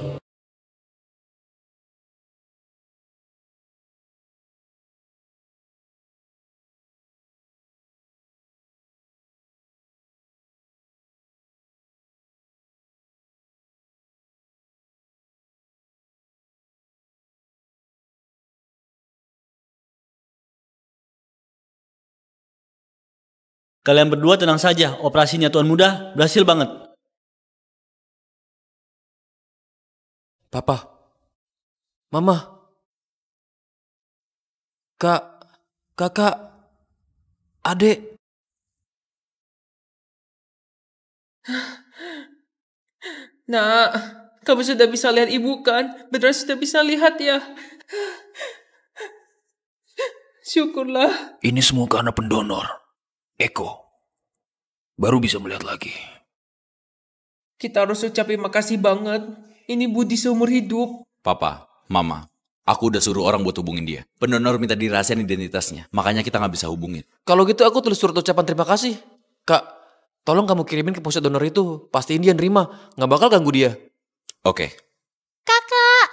Kalian berdua tenang saja, operasinya Tuan Muda berhasil banget. Papa, Mama, Kakak, Adek. Nak, kamu sudah bisa lihat ibu kan? Beneran sudah bisa lihat ya? Syukurlah. Ini semua karena pendonor. Eko. Baru bisa melihat lagi. Kita harus ucapin makasih banget. Ini budi seumur hidup. Papa, Mama, aku udah suruh orang buat hubungin dia. Pendonor minta dirahasiain identitasnya, makanya kita nggak bisa hubungin. Kalau gitu aku tulis surat ucapan terima kasih. Kak, tolong kamu kirimin ke pusat donor itu. Pastiin dia nerima. Nggak bakal ganggu dia. Oke. Kakak.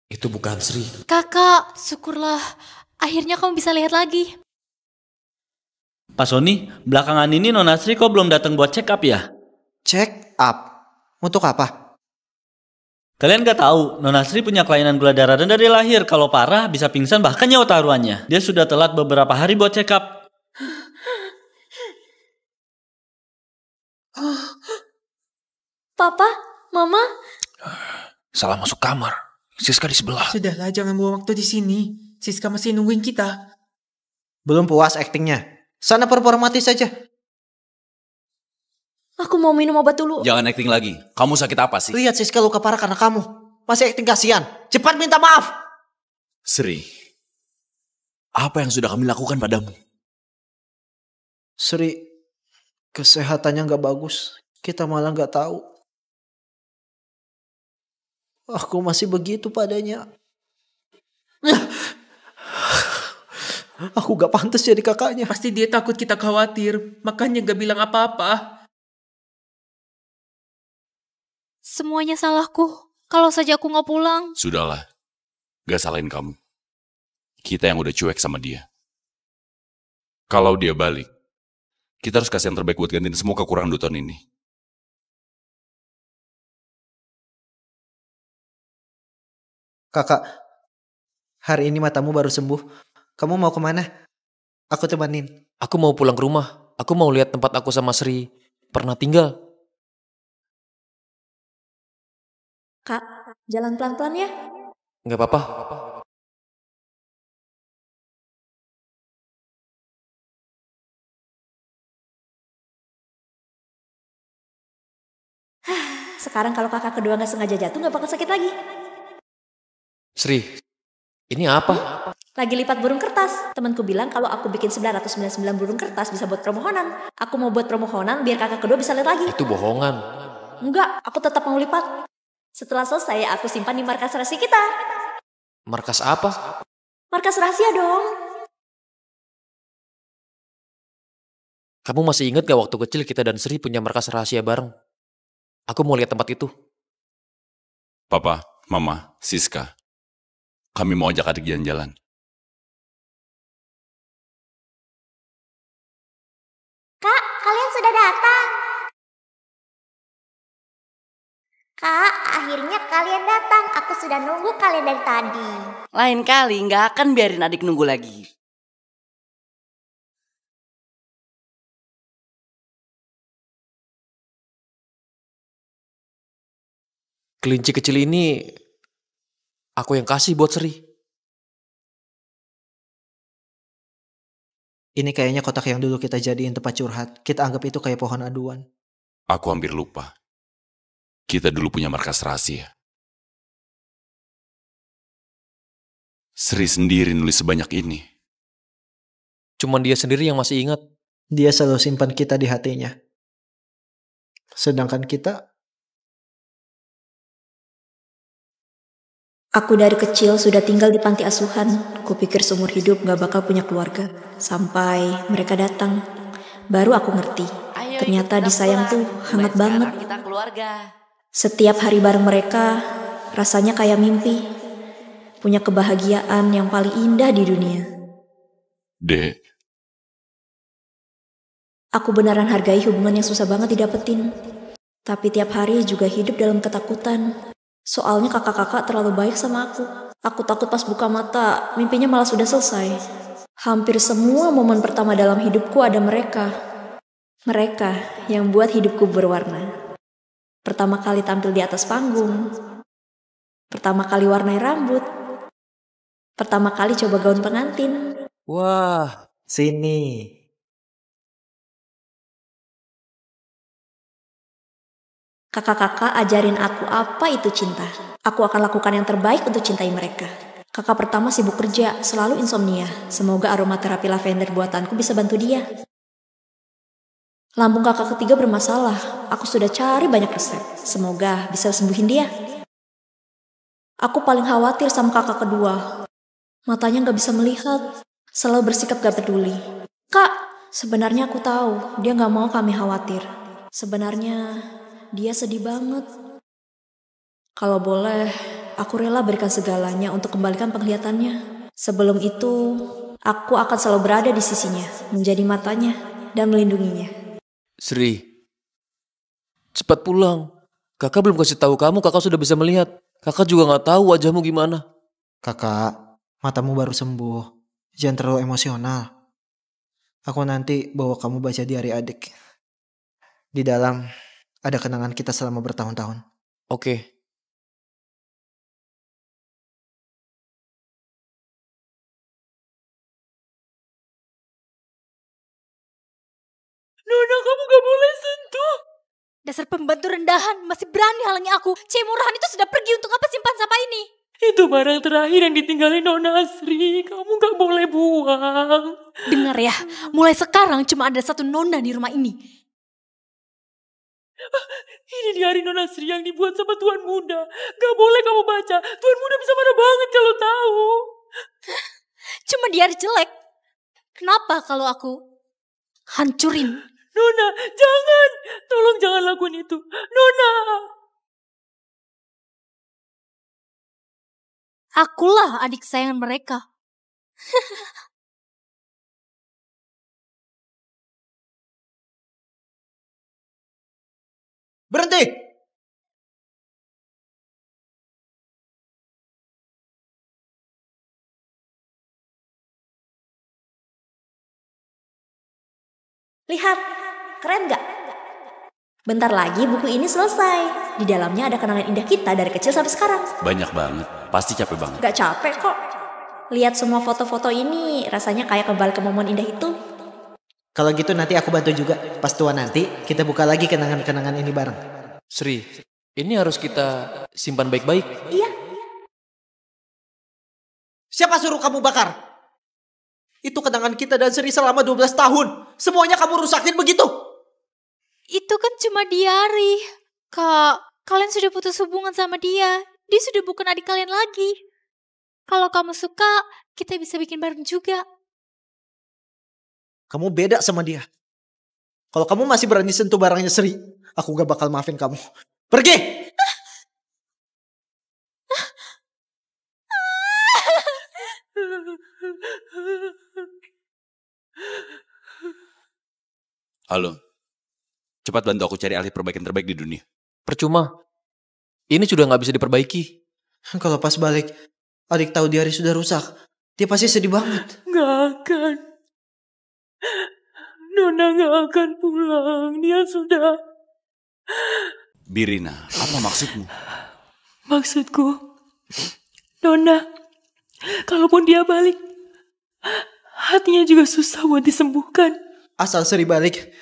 Itu bukan Sri. Kakak, syukurlah. Akhirnya kamu bisa lihat lagi. Pak Sony, belakangan ini Nona Sri kok belum datang buat check up ya? Check up? Untuk apa? Kalian gak tahu, Nona Sri punya kelainan gula darah rendah dari lahir. Kalau parah bisa pingsan bahkan nyawa taruhannya. Dia sudah telat beberapa hari buat check up. Papa, Mama. Salah masuk kamar. Siska di sebelah. Sudahlah, jangan buang waktu di sini. Siska masih nungguin kita. Belum puas aktingnya? Sana performatis saja. Aku mau minum obat dulu. Jangan acting lagi. Kamu sakit apa sih? Lihat Siska luka parah karena kamu. Masih akting kasihan. Cepat minta maaf. Sri, apa yang sudah kami lakukan padamu? Sri, kesehatannya gak bagus. Kita malah gak tahu. Aku masih begitu padanya. Aku gak pantas jadi kakaknya. Pasti dia takut kita khawatir. Makanya gak bilang apa-apa. Semuanya salahku. Kalau saja aku nggak pulang. Sudahlah, gak salahin kamu. Kita yang udah cuek sama dia. Kalau dia balik, kita harus kasih yang terbaik buat gantiin semua kekurangan 2 tahun ini. Kakak, hari ini matamu baru sembuh. Kamu mau kemana? Aku temanin. Aku mau pulang ke rumah. Aku mau lihat tempat aku sama Sri pernah tinggal. Kak, jalan pelan-pelan ya. Nggak apa-apa. Sekarang kalau kakak kedua nggak sengaja jatuh nggak bakal sakit lagi. Sri, ini apa? Lagi lipat burung kertas. Temanku bilang kalau aku bikin 999 burung kertas bisa buat permohonan. Aku mau buat permohonan biar kakak kedua bisa lihat lagi. Itu bohongan. Enggak, aku tetap mau lipat. Setelah selesai aku simpan di markas rahasia kita. Markas apa? Markas rahasia dong. Kamu masih ingat gak waktu kecil kita dan Sri punya markas rahasia bareng? Aku mau lihat tempat itu. Papa, Mama, Siska, kami mau ajak adik jalan-jalan. Kak, kalian sudah datang. Kak, akhirnya kalian datang. Aku sudah nunggu kalian dari tadi. Lain kali nggak akan biarin adik nunggu lagi. Kelinci kecil ini aku yang kasih buat Sri. Ini kayaknya kotak yang dulu kita jadiin tempat curhat. Kita anggap itu kayak pohon aduan. Aku hampir lupa. Kita dulu punya markas rahasia. Sri sendiri nulis sebanyak ini. Cuman dia sendiri yang masih ingat. Dia selalu simpan kita di hatinya. Sedangkan kita... Aku dari kecil sudah tinggal di panti asuhan. Kupikir seumur hidup gak bakal punya keluarga. Sampai mereka datang. Baru aku ngerti. Ternyata disayang tuh hangat banget. Kita keluarga. Setiap hari bareng mereka rasanya kayak mimpi. Punya kebahagiaan yang paling indah di dunia. Dek. Aku beneran hargai hubungan yang susah banget didapetin. Tapi tiap hari juga hidup dalam ketakutan. Soalnya kakak-kakak terlalu baik sama aku. Aku takut pas buka mata, mimpinya malah sudah selesai. Hampir semua momen pertama dalam hidupku ada mereka. Mereka yang buat hidupku berwarna. Pertama kali tampil di atas panggung. Pertama kali warnai rambut. Pertama kali coba gaun pengantin. Wah, sini. Kakak-kakak ajarin aku apa itu cinta. Aku akan lakukan yang terbaik untuk cintai mereka. Kakak pertama sibuk kerja, selalu insomnia. Semoga aromaterapi lavender buatanku bisa bantu dia. Lambung kakak ketiga bermasalah. Aku sudah cari banyak resep. Semoga bisa sembuhin dia. Aku paling khawatir sama kakak kedua. Matanya gak bisa melihat. Selalu bersikap gak peduli. Kak, sebenarnya aku tahu dia gak mau kami khawatir. Sebenarnya dia sedih banget. Kalau boleh, aku rela berikan segalanya untuk kembalikan penglihatannya. Sebelum itu, aku akan selalu berada di sisinya, menjadi matanya, dan melindunginya. Sri, cepat pulang. Kakak belum kasih tahu kamu, kakak sudah bisa melihat. Kakak juga nggak tahu wajahmu gimana. Kakak, matamu baru sembuh. Jangan terlalu emosional. Aku nanti bawa kamu baca diari adik. Di dalam ada kenangan kita selama bertahun-tahun. Oke. Nona, kamu gak boleh sentuh. Dasar pembantu rendahan, masih berani halangi aku. Cewek murahan itu sudah pergi, untuk apa simpan sampah ini? Itu barang terakhir yang ditinggalin Nona Asri. Kamu gak boleh buang. Dengar ya, mulai sekarang cuma ada satu Nona di rumah ini. Ini diari Nona Asri yang dibuat sama Tuan Muda. Gak boleh kamu baca. Tuan Muda bisa marah banget kalau tahu. Cuma diari jelek. Kenapa kalau aku hancurin? Nona, jangan. Tolong jangan lakuin itu. Nona. Akulah adik sayangan mereka. Berhenti! Lihat, keren gak? Bentar lagi buku ini selesai. Di dalamnya ada kenangan indah kita dari kecil sampai sekarang. Banyak banget. Pasti capek banget. Gak capek kok. Lihat semua foto-foto ini, rasanya kayak kembali ke momen indah itu. Kalau gitu nanti aku bantu juga. Pas tua nanti kita buka lagi kenangan-kenangan ini bareng. Sri, ini harus kita simpan baik-baik. Iya. Siapa suruh kamu bakar? Itu kenangan kita dan Sri selama 12 tahun. Semuanya kamu rusakin begitu? Itu kan cuma diari. Kak, kalian sudah putus hubungan sama dia. Dia sudah bukan adik kalian lagi. Kalau kamu suka, kita bisa bikin bareng juga. Kamu beda sama dia. Kalau kamu masih berani sentuh barangnya Sri, aku gak bakal maafin kamu. Pergi! Halo. Cepat bantu aku cari ahli perbaikan terbaik di dunia. Percuma. Ini sudah gak bisa diperbaiki. Kalau pas balik, adik tahu diari sudah rusak. Dia pasti sedih banget. Gak akan. Nona gak akan pulang. Dia sudah... Birina, apa maksudmu? Maksudku, Nona, kalaupun dia balik, hatinya juga susah buat disembuhkan. Asal Sri balik,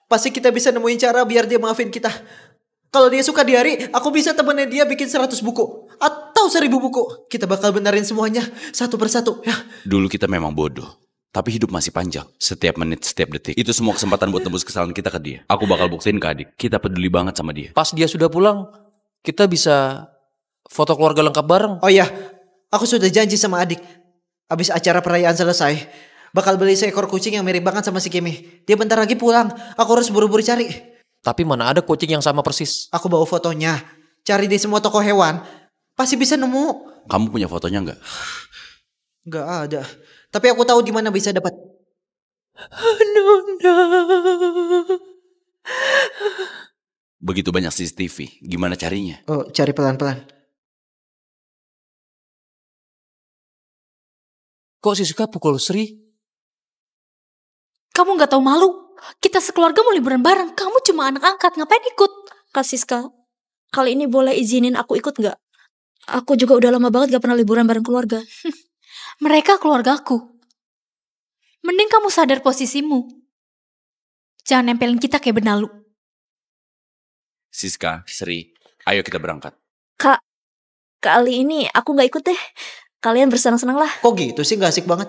pasti kita bisa nemuin cara biar dia maafin kita. Kalau dia suka diari, aku bisa temenin dia bikin 100 buku. Atau 1000 buku. Kita bakal benerin semuanya satu persatu ya. Dulu kita memang bodoh. Tapi hidup masih panjang. Setiap menit, setiap detik. Itu semua kesempatan buat tembus kesalahan kita ke dia. Aku bakal buktiin ke adik. Kita peduli banget sama dia. Pas dia sudah pulang, kita bisa foto keluarga lengkap bareng. Oh iya, aku sudah janji sama adik. Abis acara perayaan selesai, bakal beli seekor kucing yang mirip banget sama si Kimi. Dia bentar lagi pulang. Aku harus buru-buru cari. Tapi mana ada kucing yang sama persis. Aku bawa fotonya. Cari di semua toko hewan. Pasti bisa nemu. Kamu punya fotonya nggak? Nggak ada. Tapi aku tahu di mana bisa dapat. Nona. Begitu banyak CCTV. Gimana carinya? Oh, cari pelan-pelan. Kok Siska pukul Sri? Kamu gak tahu malu? Kita sekeluarga mau liburan bareng. Kamu cuma anak angkat, ngapain ikut? Kak Siska, kali ini boleh izinin aku ikut gak? Aku juga udah lama banget gak pernah liburan bareng keluarga. Mereka keluarga aku. Mending kamu sadar posisimu. Jangan nempelin kita kayak benalu. Siska, Sri, ayo kita berangkat. Kak, kali ini aku gak ikut deh. Kalian bersenang-senang lah. Kok gitu sih, gak asik banget.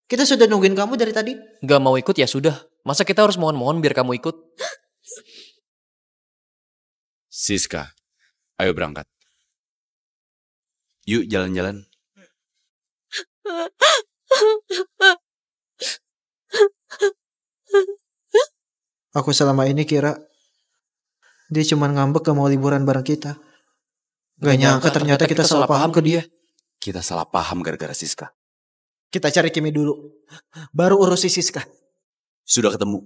Kita sudah nungguin kamu dari tadi. Gak mau ikut ya sudah. Masa kita harus mohon-mohon biar kamu ikut? Siska, ayo berangkat. Yuk jalan-jalan. Aku selama ini kira dia cuma ngambek gak mau liburan bareng kita. Gak nyangka ternyata kita salah paham ke dia. Kita salah paham gara-gara Siska. Kita cari Kimi dulu. Baru urusi Siska. Sudah ketemu.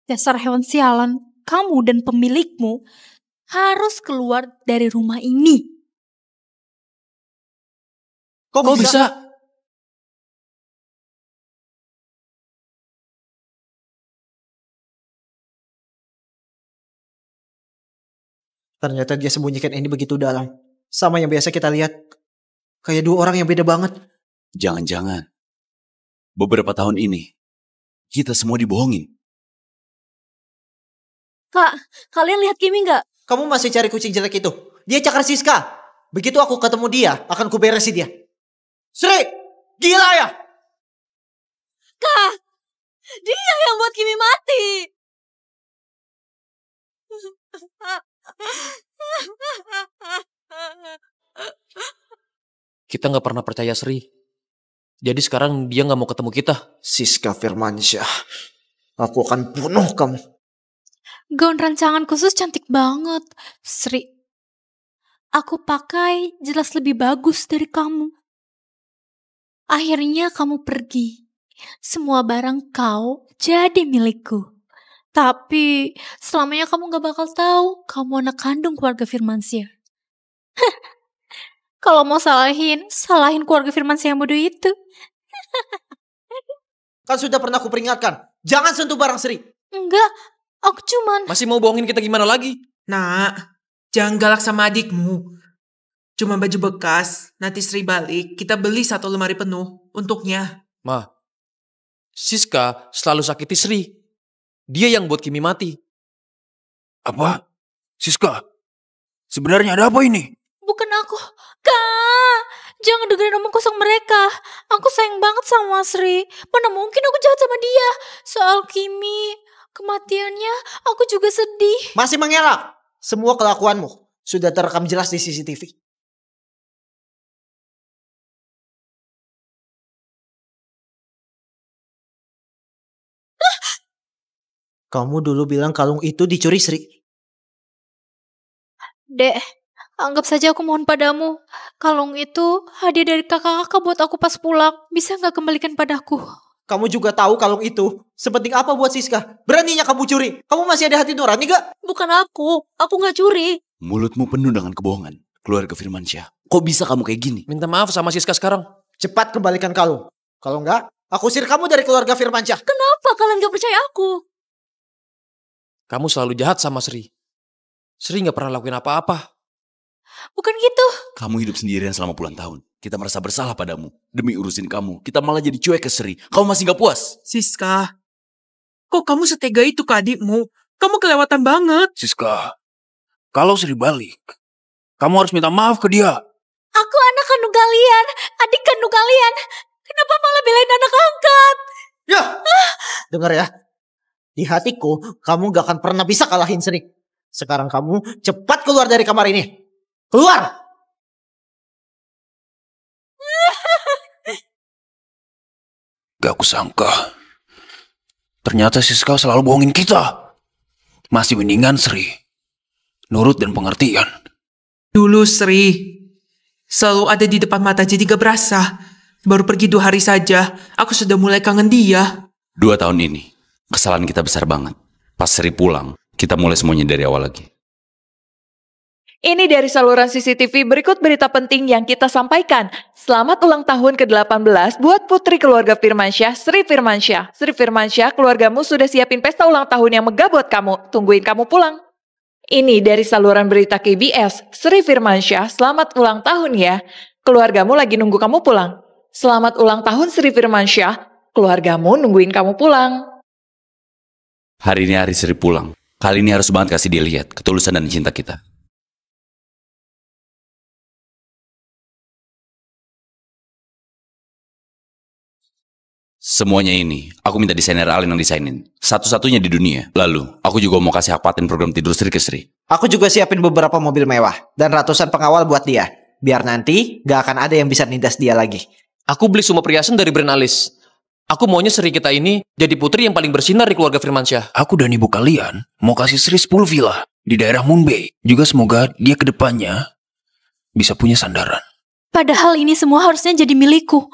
Dasar hewan sialan, kamu dan pemilikmu harus keluar dari rumah ini. Kok bisa? Ternyata dia sembunyikan ini begitu dalam. Sama yang biasa kita lihat. Kayak dua orang yang beda banget. Jangan-jangan beberapa tahun ini kita semua dibohongin. Kak, kalian lihat Kimi nggak? Kamu masih cari kucing jelek itu? Dia cakar Siska. Begitu aku ketemu dia, akan kuberesi dia. Sri, gila ya? Kak, dia yang buat Kimi mati. Kita gak pernah percaya Sri. Jadi sekarang dia gak mau ketemu kita. Siska Firmansyah, aku akan bunuh kamu. Gaun rancangan khusus cantik banget, Sri. Aku pakai jelas lebih bagus dari kamu. Akhirnya kamu pergi. Semua barang kau jadi milikku. Tapi selamanya kamu gak bakal tahu kamu anak kandung keluarga Firmansyah. Kalau mau salahin keluarga Firmansyah yang bodoh itu. Kan sudah pernah aku peringatkan. Jangan sentuh barang Sri. Enggak, aku cuman... Masih mau bohongin kita gimana lagi? Nak, jangan galak sama adikmu. Cuma baju bekas, nanti Sri balik, kita beli 1 lemari penuh untuknya. Ma, Siska selalu sakiti Sri. Dia yang buat Kimi mati. Apa? Siska, sebenarnya ada apa ini? Bukan aku. Kak, jangan dengerin omong kosong mereka. Aku sayang banget sama Sri. Mana mungkin aku jahat sama dia. Soal Kimi, kematiannya aku juga sedih. Masih mengelak. Semua kelakuanmu sudah terekam jelas di CCTV. Kamu dulu bilang kalung itu dicuri Sri. Dek, anggap saja aku mohon padamu. Kalung itu hadiah dari kakak-kakak buat aku pas pulang. Bisa gak kembalikan padaku? Kamu juga tahu kalung itu sepenting apa buat Siska. Beraninya kamu curi. Kamu masih ada hati nurani gak? Bukan aku gak curi. Mulutmu penuh dengan kebohongan, keluarga Firmansyah. Kok bisa kamu kayak gini? Minta maaf sama Siska sekarang. Cepat kembalikan kalung. Kalau enggak, aku usir kamu dari keluarga Firmansyah. Kenapa kalian gak percaya aku? Kamu selalu jahat sama Sri. Sri gak pernah lakuin apa-apa. Bukan gitu. Kamu hidup sendirian selama puluhan tahun. Kita merasa bersalah padamu. Demi urusin kamu, kita malah jadi cuek ke Sri. Kamu masih gak puas? Siska, kok kamu setega itu ke adikmu? Kamu kelewatan banget. Siska, kalau Sri balik, kamu harus minta maaf ke dia. Aku anak kandung kalian, adik kandung kalian. Kenapa malah belain anak angkat? Ya, dengar ya. Di hatiku, kamu gak akan pernah bisa kalahin Sri. Sekarang kamu cepat keluar dari kamar ini. Keluar! Gak kusangka. Ternyata Siska selalu bohongin kita. Masih mendingan Sri. Nurut dan pengertian. Dulu Sri selalu ada di depan mata jadi gak berasa. Baru pergi 2 hari saja, aku sudah mulai kangen dia. 2 tahun ini, kesalahan kita besar banget. Pas Sri pulang, kita mulai semuanya dari awal lagi. Ini dari saluran CCTV, berikut berita penting yang kita sampaikan. Selamat ulang tahun ke-18 buat putri keluarga Firmansyah, Sri Firmansyah. Sri Firmansyah, keluargamu sudah siapin pesta ulang tahun yang megah buat kamu. Tungguin kamu pulang. Ini dari saluran berita KBS, Sri Firmansyah, selamat ulang tahun ya. Keluargamu lagi nunggu kamu pulang. Selamat ulang tahun Sri Firmansyah, keluargamu nungguin kamu pulang. Hari ini hari Sri pulang. Kali ini harus banget kasih dia lihat ketulusan dan cinta kita. Semuanya ini, aku minta desainer Alin yang desainin. Satu-satunya di dunia. Lalu, aku juga mau kasih hak paten program tidur Sri ke Sri. Aku juga siapin beberapa mobil mewah dan ratusan pengawal buat dia. Biar nanti gak akan ada yang bisa nindas dia lagi. Aku beli semua perhiasan dari brand Alis. Aku maunya Sri kita ini jadi putri yang paling bersinar di keluarga Firmansyah. Aku dan ibu kalian mau kasih Sri 10 villa di daerah Moon Bay. Juga semoga dia ke depannya bisa punya sandaran. Padahal ini semua harusnya jadi milikku.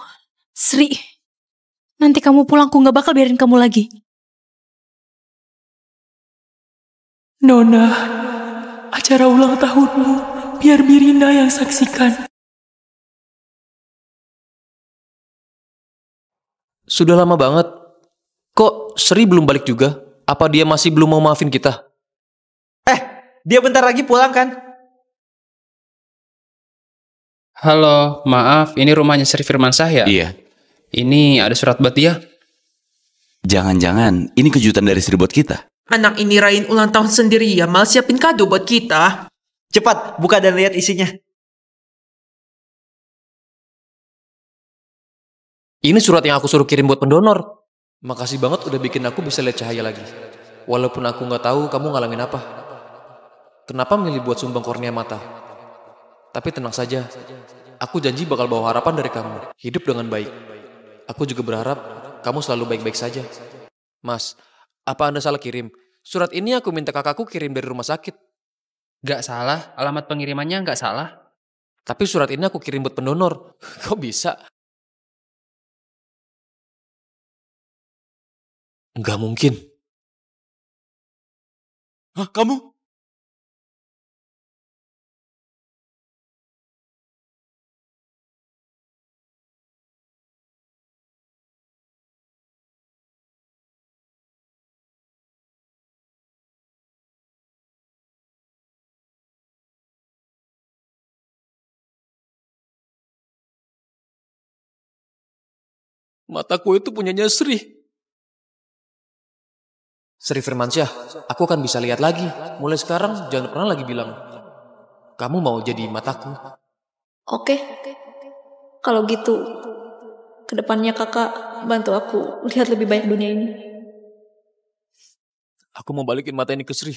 Sri, nanti kamu pulang, aku gak bakal biarin kamu lagi. Nona, acara ulang tahunmu biar Birina yang saksikan. Sudah lama banget. Kok Sri belum balik juga? Apa dia masih belum mau maafin kita? Dia bentar lagi pulang kan? Halo, maaf, ini rumahnya Sri Firmansyah ya? Iya. Ini ada surat buat dia. Jangan-jangan ini kejutan dari Sri buat kita. Anak ini rayain ulang tahun sendiri ya, malah siapin kado buat kita. Cepat, buka dan lihat isinya. Ini surat yang aku suruh kirim buat pendonor. Makasih banget udah bikin aku bisa lihat cahaya lagi. Walaupun aku nggak tahu kamu ngalamin apa. Kenapa milih buat sumbang kornea mata? Tapi tenang saja, aku janji bakal bawa harapan dari kamu. Hidup dengan baik. Aku juga berharap kamu selalu baik-baik saja. Mas, apa Anda salah kirim? Surat ini aku minta kakakku kirim dari rumah sakit. Gak salah, alamat pengirimannya gak salah. Tapi surat ini aku kirim buat pendonor. Kok bisa? Nggak mungkin. Hah, kamu? Mataku itu punyanya Sri. Sri Firmansyah, aku akan bisa lihat lagi. Mulai sekarang jangan pernah lagi bilang, kamu mau jadi mataku. Oke. Kalau gitu, kedepannya kakak bantu aku lihat lebih banyak dunia ini. Aku mau balikin mata ini ke Sri.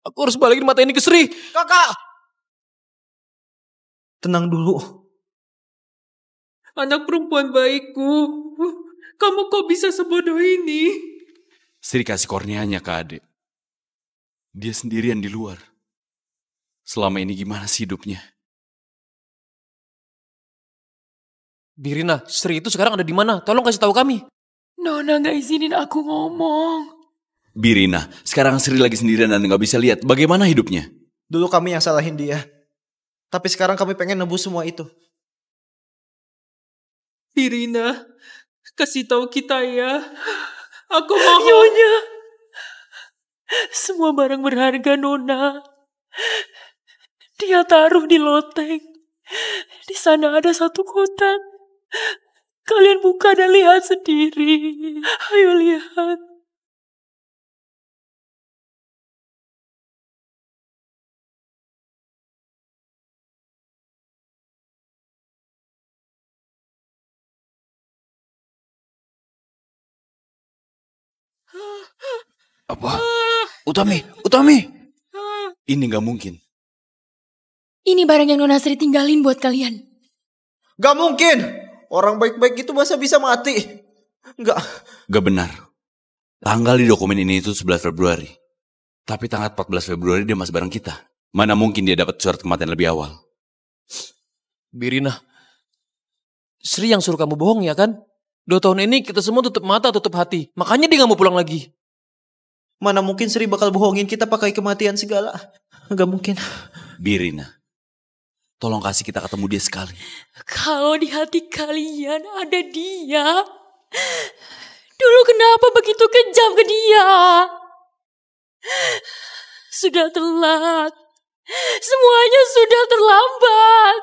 Aku harus balikin mata ini ke Sri. Kakak! Tenang dulu. Anak perempuan baikku, kamu kok bisa sebodoh ini? Sri kasih korneanya ke adik. Dia sendirian di luar. Selama ini gimana sih hidupnya? Birina, Sri itu sekarang ada di mana? Tolong kasih tahu kami. Nona gak izinin aku ngomong. Birina, sekarang Sri lagi sendirian dan gak bisa lihat. Bagaimana hidupnya? Dulu kami yang salahin dia. Tapi sekarang kami pengen nebus semua itu. Birina, kasih tahu kita ya. Aku mohon. Nyonya. Semua barang berharga Nona. Dia taruh di loteng. Di sana ada satu kotak. Kalian buka dan lihat sendiri. Ayo lihat. Apa? Utami. Ini gak mungkin. Ini barang yang Nona Sri tinggalin buat kalian. Gak mungkin. Orang baik-baik itu masa bisa mati. Gak benar. Tanggal di dokumen ini itu 11 Februari. Tapi tanggal 14 Februari dia masih bareng kita. Mana mungkin dia dapat surat kematian lebih awal. Birina, Sri yang suruh kamu bohong ya kan? 2 tahun ini kita semua tutup mata, tutup hati. Makanya dia gak mau pulang lagi. Mana mungkin Sri bakal bohongin kita pakai kematian segala. Gak mungkin. Birina, tolong kasih kita ketemu dia sekali. Kalau di hati kalian ada dia, dulu kenapa begitu kejam ke dia? Sudah telat. Semuanya sudah terlambat.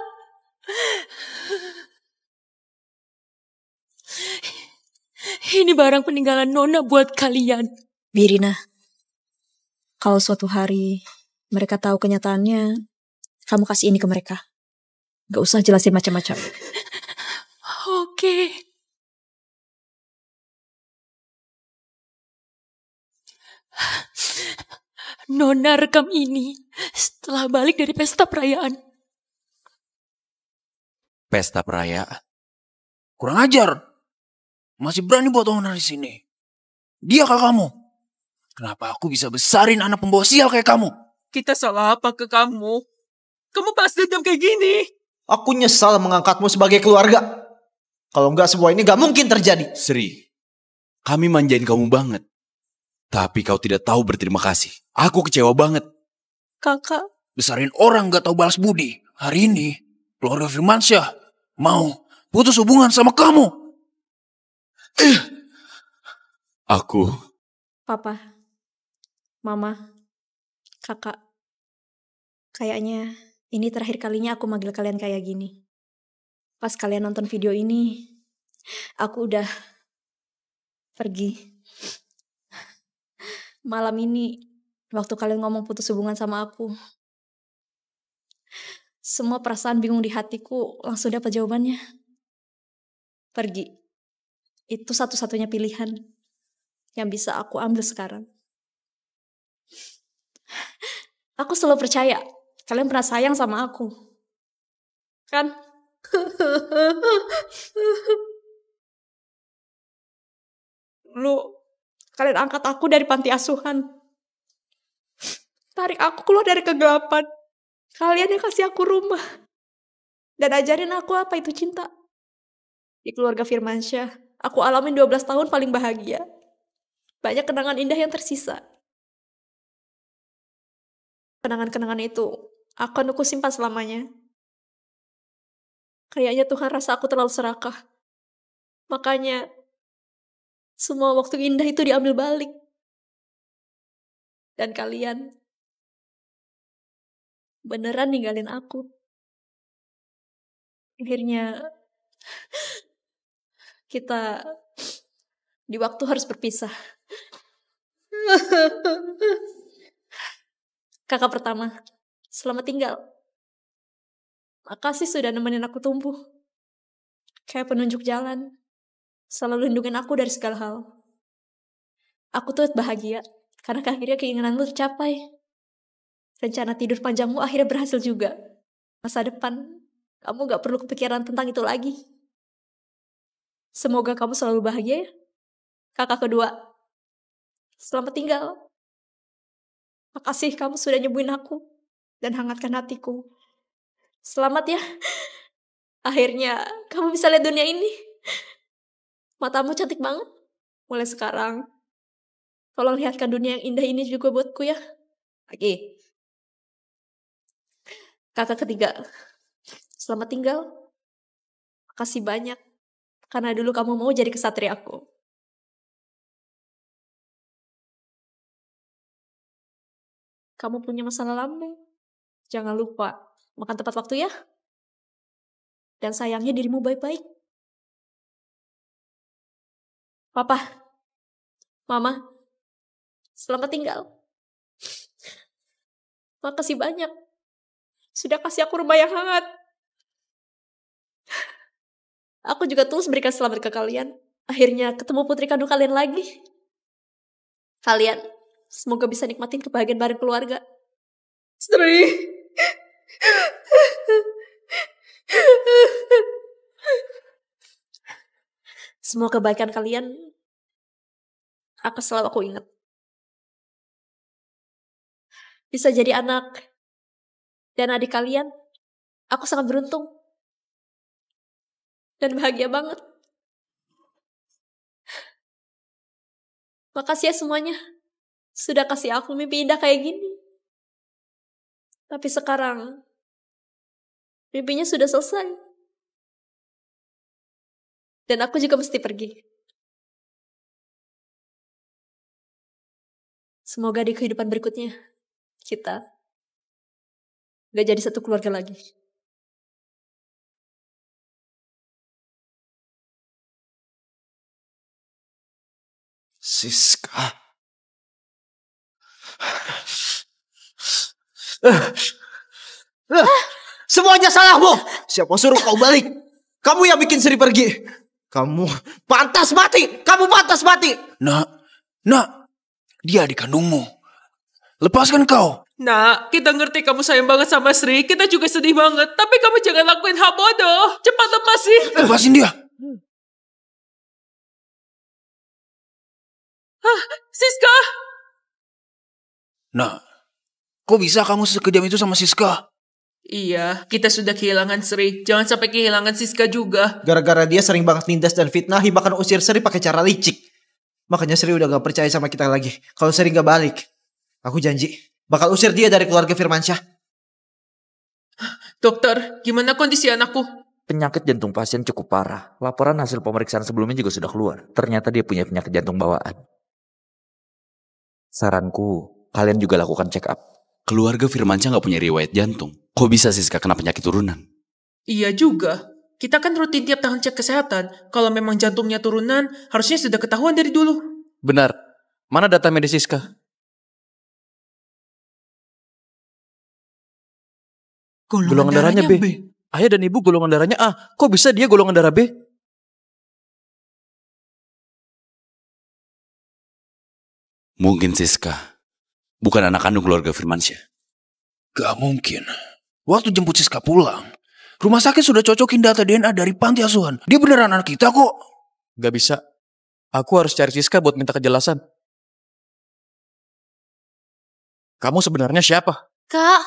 Ini barang peninggalan Nona buat kalian. Birina, Kalau suatu hari mereka tahu kenyataannya, kamu kasih ini ke mereka. Gak usah jelasin macam-macam. Oke. Nona rekam ini setelah balik dari pesta perayaan. Pesta perayaan? Kurang ajar. Masih berani buat owner di sini. Dia kakakmu. Kenapa aku bisa besarin anak pembawa sial kayak kamu? Kita salah apa ke kamu? Kamu pas dendam kayak gini. Aku nyesal mengangkatmu sebagai keluarga. Kalau enggak semua ini gak mungkin terjadi. Sri, kami manjain kamu banget. Tapi kau tidak tahu berterima kasih. Aku kecewa banget. Kakak. Besarin orang gak tahu balas budi. Hari ini, keluarga Firmansyah mau putus hubungan sama kamu. Aku. Papa, Mama, Kakak. Kayaknya ini terakhir kalinya aku manggil kalian kayak gini. Pas kalian nonton video ini, aku udah pergi. Malam ini, waktu kalian ngomong putus hubungan sama aku, semua perasaan bingung di hatiku langsung dapat jawabannya. Pergi. Itu satu-satunya pilihan yang bisa aku ambil sekarang. Aku selalu percaya kalian pernah sayang sama aku. Kan? Kalian angkat aku dari panti asuhan. Tarik aku keluar dari kegelapan. Kalian yang kasih aku rumah. Dan ajarin aku apa itu cinta. Di keluarga Firmansyah, aku alamin 12 tahun paling bahagia. Banyak kenangan indah yang tersisa. Kenangan-kenangan itu akan aku simpan selamanya. Kayaknya Tuhan rasa aku terlalu serakah. Makanya semua waktu indah itu diambil balik. Dan kalian beneran ninggalin aku. Akhirnya kita di waktu harus berpisah. Kakak pertama, selamat tinggal. Makasih sudah nemenin aku tumbuh. Kayak penunjuk jalan. Selalu lindungin aku dari segala hal. Aku tuh bahagia karena akhirnya keinginanmu tercapai. Rencana tidur panjangmu akhirnya berhasil juga. Masa depan, kamu gak perlu kepikiran tentang itu lagi. Semoga kamu selalu bahagia ya. Kakak kedua, selamat tinggal. Makasih kamu sudah nyembuhin aku dan hangatkan hatiku. Selamat ya. Akhirnya kamu bisa lihat dunia ini. Matamu cantik banget. Mulai sekarang, tolong lihatkan dunia yang indah ini juga buatku ya. Lagi. Kakak ketiga, selamat tinggal. Makasih banyak. Karena dulu kamu mau jadi kesatriaku. Kamu punya masalah lambung. Jangan lupa makan tepat waktu ya. Dan sayangnya dirimu baik-baik. Papa, Mama, selamat tinggal. Makasih banyak. Sudah kasih aku rumah yang hangat. Aku juga tulus berikan selamat ke kalian. Akhirnya ketemu putri kandung kalian lagi. Kalian semoga bisa nikmatin kebahagiaan bareng keluarga. Sri. Semua kebaikan kalian akan selalu aku ingat. Bisa jadi anak dan adik kalian, aku sangat beruntung. Dan bahagia banget. Makasih ya semuanya. Sudah kasih aku mimpi indah kayak gini. Tapi sekarang, mimpinya sudah selesai. Dan aku juga mesti pergi. Semoga di kehidupan berikutnya, kita gak jadi satu keluarga lagi. Siska. Semuanya salahmu. Siapa suruh kau balik? Kamu yang bikin Sri pergi. Kamu pantas mati. Kamu pantas mati. Nak, dia adik kandungmu. Lepaskan kau. Nak, kita ngerti kamu sayang banget sama Sri. Kita juga sedih banget. Tapi kamu jangan lakuin hal bodoh. Cepat lepasin. Lepasin dia. Siska. Nah, kok bisa kamu sekejam itu sama Siska? Iya, kita sudah kehilangan Sri. Jangan sampai kehilangan Siska juga. Gara-gara dia sering banget nindas dan fitnahi, bahkan usir Sri pakai cara licik. Makanya Sri udah gak percaya sama kita lagi. Kalau Sri gak balik, aku janji bakal usir dia dari keluarga Firmansyah. Dokter, gimana kondisi anakku? Penyakit jantung pasien cukup parah. Laporan hasil pemeriksaan sebelumnya juga sudah keluar. Ternyata dia punya penyakit jantung bawaan. Saranku, kalian juga lakukan check up. Keluarga Firmansyah gak punya riwayat jantung. Kok bisa Siska kena penyakit turunan? Iya juga. Kita kan rutin tiap tahun cek kesehatan. Kalau memang jantungnya turunan, harusnya sudah ketahuan dari dulu. Benar. Mana data medis Siska? Golongan darahnya B. Ayah dan ibu golongan darahnya A. Kok bisa dia golongan darah B? Mungkin Siska bukan anak kandung keluarga Firmansyah. Gak mungkin. Waktu jemput Siska pulang, rumah sakit sudah cocokin data DNA dari panti asuhan. Dia beneran anak kita kok. Gak bisa. Aku harus cari Siska buat minta kejelasan. Kamu sebenarnya siapa? Kak,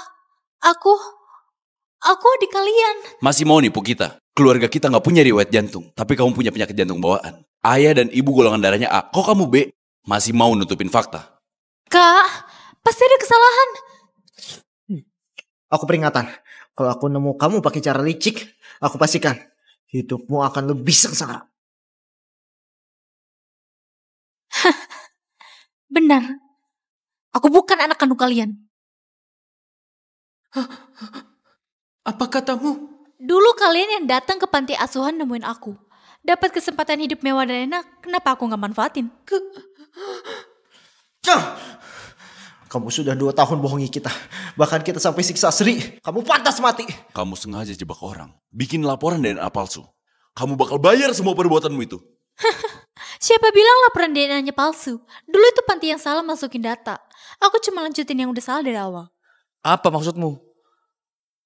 aku adik kalian. Masih mau nipu kita? Keluarga kita gak punya riwayat jantung, tapi kamu punya penyakit jantung bawaan. Ayah dan ibu golongan darahnya A. Kok kamu B? Masih mau nutupin fakta? Kak, pasti ada kesalahan. Aku peringatan. Kalau aku nemu kamu pakai cara licik, aku pastikan hidupmu akan lebih sengsara. Benar. Aku bukan anak kandung kalian. Apa katamu? Dulu kalian yang datang ke panti asuhan nemuin aku. Dapat kesempatan hidup mewah dan enak, kenapa aku gak manfaatin? Kamu sudah 2 tahun bohongi kita. Bahkan kita sampai siksa Sri. Kamu pantas mati. Kamu sengaja jebak orang. Bikin laporan DNA palsu. Kamu bakal bayar semua perbuatanmu itu. Siapa bilang laporan DNA-nya palsu? Dulu itu panti yang salah masukin data. Aku cuma lanjutin yang udah salah dari awal. Apa maksudmu?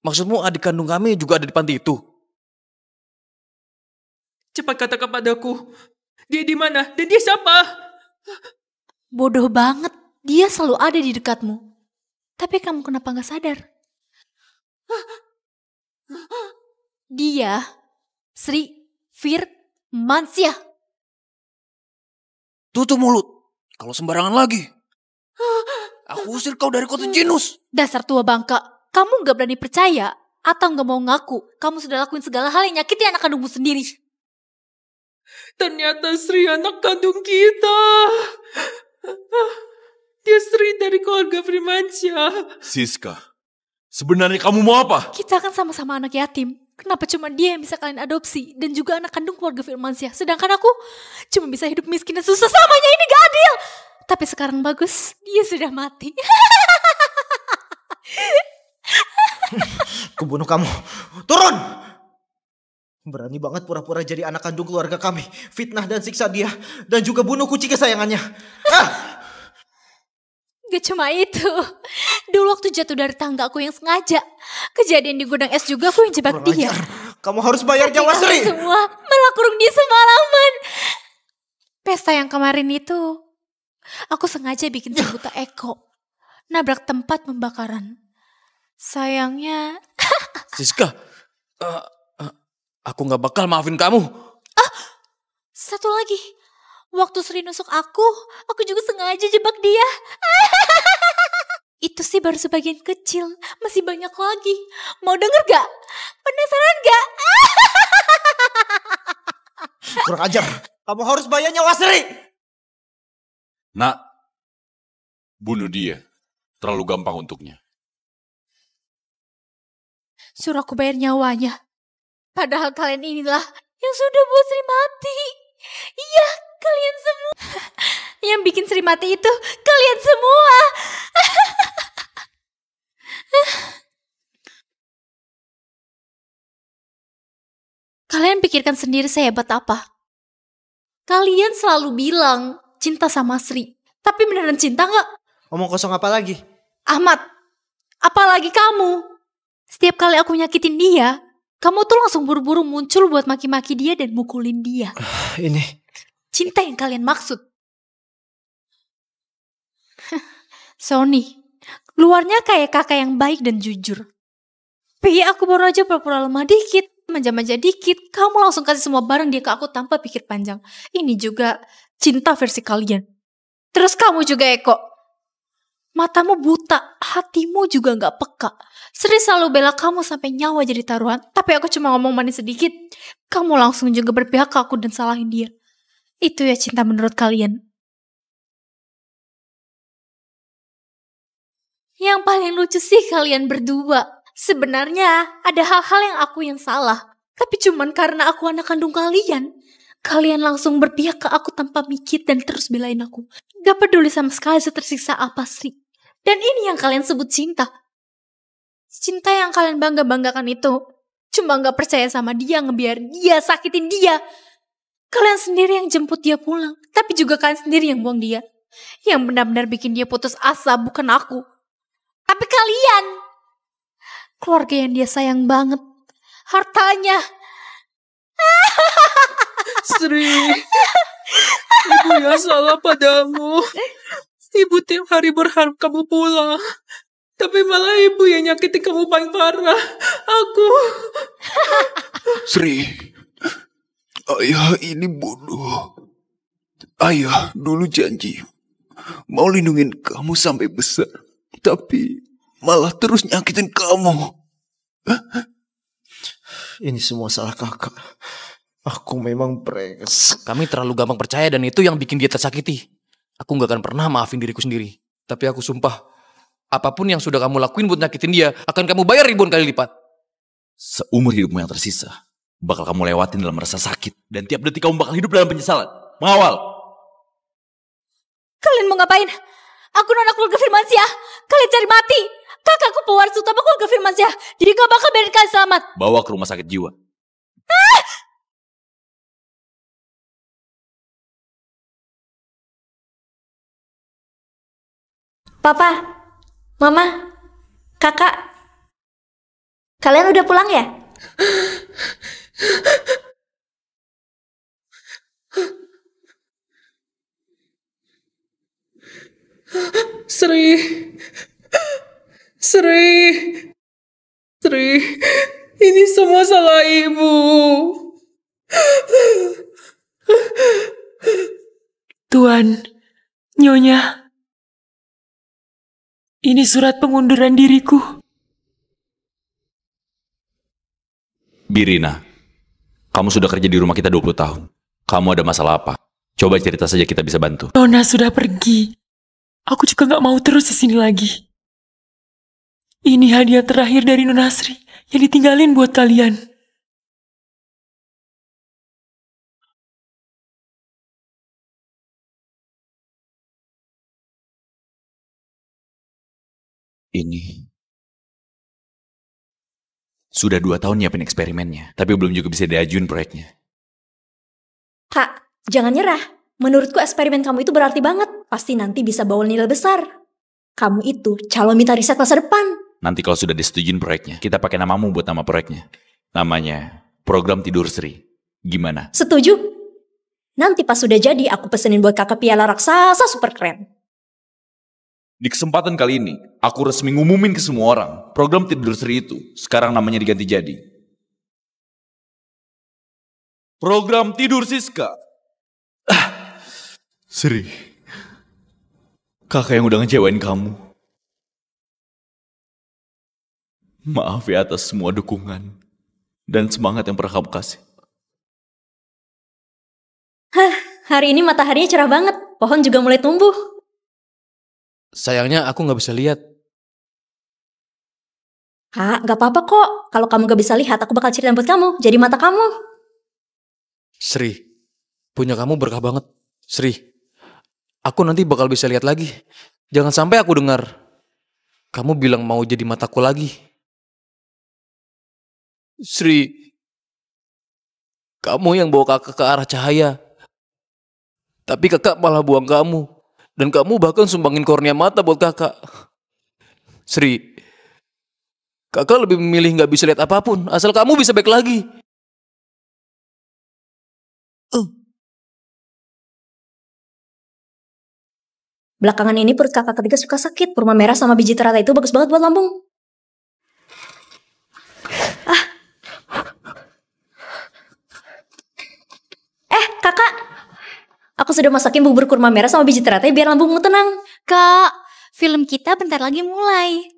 Maksudmu adik kandung kami juga ada di panti itu? Cepat katakan padaku. Dia di mana? Dan dia siapa? Bodoh banget. Dia selalu ada di dekatmu. Tapi kamu kenapa gak sadar? Dia Sri Firmansyah. Tutup mulut. Kalau sembarangan lagi, aku usir kau dari kota Genus. Dasar tua bangka. Kamu gak berani percaya atau gak mau ngaku kamu sudah lakuin segala hal yang nyakiti anak kandungmu sendiri. Ternyata Sri anak kandung kita. Dia Sri dari keluarga Firmansyah. Siska, sebenarnya kamu mau apa? Kita kan sama-sama anak yatim. Kenapa cuma dia yang bisa kalian adopsi dan juga anak kandung keluarga Firmansyah, sedangkan aku cuma bisa hidup miskin dan susah samanya? Ini gak adil. Tapi sekarang bagus, dia sudah mati. Kubunuh kamu. Turun! Berani banget pura-pura jadi anak kandung keluarga kami. Fitnah dan siksa dia. Dan juga bunuh kucing kesayangannya. Gak cuma itu. Dulu waktu jatuh dari tangga aku yang sengaja. Kejadian di gudang es juga aku yang jebak dia. Kamu harus bayar nyawa Sri. Semua malah kurung dia semalaman. Pesta yang kemarin itu, aku sengaja bikin sebuta Eko. Nabrak tempat pembakaran. Sayangnya... Siska, aku gak bakal maafin kamu. Satu lagi. Waktu Sri nusuk aku juga sengaja jebak dia. Itu sih baru sebagian kecil. Masih banyak lagi. Mau denger gak? Penasaran gak? Kurang ajar. Kamu harus bayar nyawa Sri. Nak, bunuh dia. Terlalu gampang untuknya. Suruh aku bayar nyawanya. Padahal kalian inilah yang sudah buat Sri mati. Iya, kalian semua. Yang bikin Sri mati itu kalian semua. pikirkan sendiri sehebat apa. Kalian selalu bilang cinta sama Sri. Tapi beneran cinta gak? Omong kosong apa lagi? Ahmad, apalagi kamu. Setiap kali aku nyakitin dia, kamu tuh langsung buru-buru muncul buat maki-maki dia dan mukulin dia. Ini. Cinta yang kalian maksud. Sony, luarnya kayak kakak yang baik dan jujur. Tapi aku baru aja pura-pura lemah dikit, manja-manja dikit, kamu langsung kasih semua barang dia ke aku tanpa pikir panjang. Ini juga cinta versi kalian. Terus kamu juga Eko. Matamu buta, hatimu juga gak peka. Sri selalu bela kamu sampai nyawa jadi taruhan, tapi aku cuma ngomong manis sedikit. Kamu langsung juga berpihak ke aku dan salahin dia. Itu ya cinta menurut kalian. Yang paling lucu sih kalian berdua. Sebenarnya ada hal-hal yang salah. Tapi cuman karena aku anak kandung kalian. Kalian langsung berpihak ke aku tanpa mikir dan terus belain aku. Gak peduli sama sekali setersiksa apa Sri. Dan ini yang kalian sebut cinta. Cinta yang kalian bangga-banggakan itu. Cuma gak percaya sama dia, ngebiar dia, sakitin dia. Kalian sendiri yang jemput dia pulang. Tapi juga kalian sendiri yang buang dia. Yang benar-benar bikin dia putus asa bukan aku. Tapi kalian. Keluarga yang dia sayang banget. Hartanya. Sri, ibu yang salah padamu. Ibu tiap hari berharap kamu pulang. Tapi malah ibu yang nyakitin kamu paling parah. Aku. Sri, ayah ini bodoh. Ayah dulu janji mau lindungin kamu sampai besar. Tapi malah terus nyakitin kamu. Ini semua salah kakak. Aku memang brengsek. Kami terlalu gampang percaya dan itu yang bikin dia tersakiti. Aku gak akan pernah maafin diriku sendiri. Tapi aku sumpah, apapun yang sudah kamu lakuin buat nyakitin dia, akan kamu bayar ribuan kali lipat. Seumur hidupmu yang tersisa, bakal kamu lewatin dalam rasa sakit. Dan tiap detik kamu bakal hidup dalam penyesalan. Mengawal. Kalian mau ngapain? Aku anak keluarga Firmansyah. Kalian cari mati. Kakakku pewaris utama keluarga Firmansyah. Jadi gak bakal biarin kalian selamat. Bawa ke rumah sakit jiwa. Papa, Mama, Kakak, kalian udah pulang ya? Sri, ini semua salah ibu. Tuan, Nyonya. Ini surat pengunduran diriku. Birina, kamu sudah kerja di rumah kita 20 tahun. Kamu ada masalah apa? Coba cerita saja, kita bisa bantu. Nona sudah pergi. Aku juga gak mau terus di sini lagi. Ini hadiah terakhir dari Nona Sri yang ditinggalin buat kalian. Ini sudah 2 tahun nyiapin eksperimennya, tapi belum juga bisa diajuin proyeknya. Kak, jangan nyerah. Menurutku eksperimen kamu itu berarti banget. Pasti nanti bisa bawa nilai besar. Kamu itu calon mitra riset masa depan. Nanti kalau sudah disetujuin proyeknya, kita pakai namamu buat nama proyeknya. Namanya Program Tidur Sri. Gimana? Setuju? Nanti pas sudah jadi, aku pesenin buat kakak piala raksasa super keren. Di kesempatan kali ini, aku resmi ngumumin ke semua orang, program Tidur Sri itu sekarang namanya diganti jadi Program Tidur Siska. Sri, kakak yang udah ngecewain kamu. Maaf ya atas semua dukungan dan semangat yang pernah kamu kasih. Hari ini mataharinya cerah banget. Pohon juga mulai tumbuh. Sayangnya aku gak bisa lihat. Kak, gak apa-apa kok. Kalau kamu gak bisa lihat, aku bakal cerita buat kamu. Jadi mata kamu. Sri, punya kamu berkah banget. Sri, aku nanti bakal bisa lihat lagi. Jangan sampai aku dengar kamu bilang mau jadi mataku lagi. Sri, Kamu yang bawa kakak ke arah cahaya. Tapi kakak malah buang kamu. Dan kamu bahkan sumbangin kornea mata buat kakak. Sri, kakak lebih memilih gak bisa lihat apapun. Asal kamu bisa baik lagi. Belakangan ini perut kakak ketiga suka sakit. Kurma merah sama biji teratai itu bagus banget buat lambung. Kakak, aku sudah masakin bubur kurma merah sama biji teratai biar lambungmu tenang. Kak, film kita bentar lagi mulai.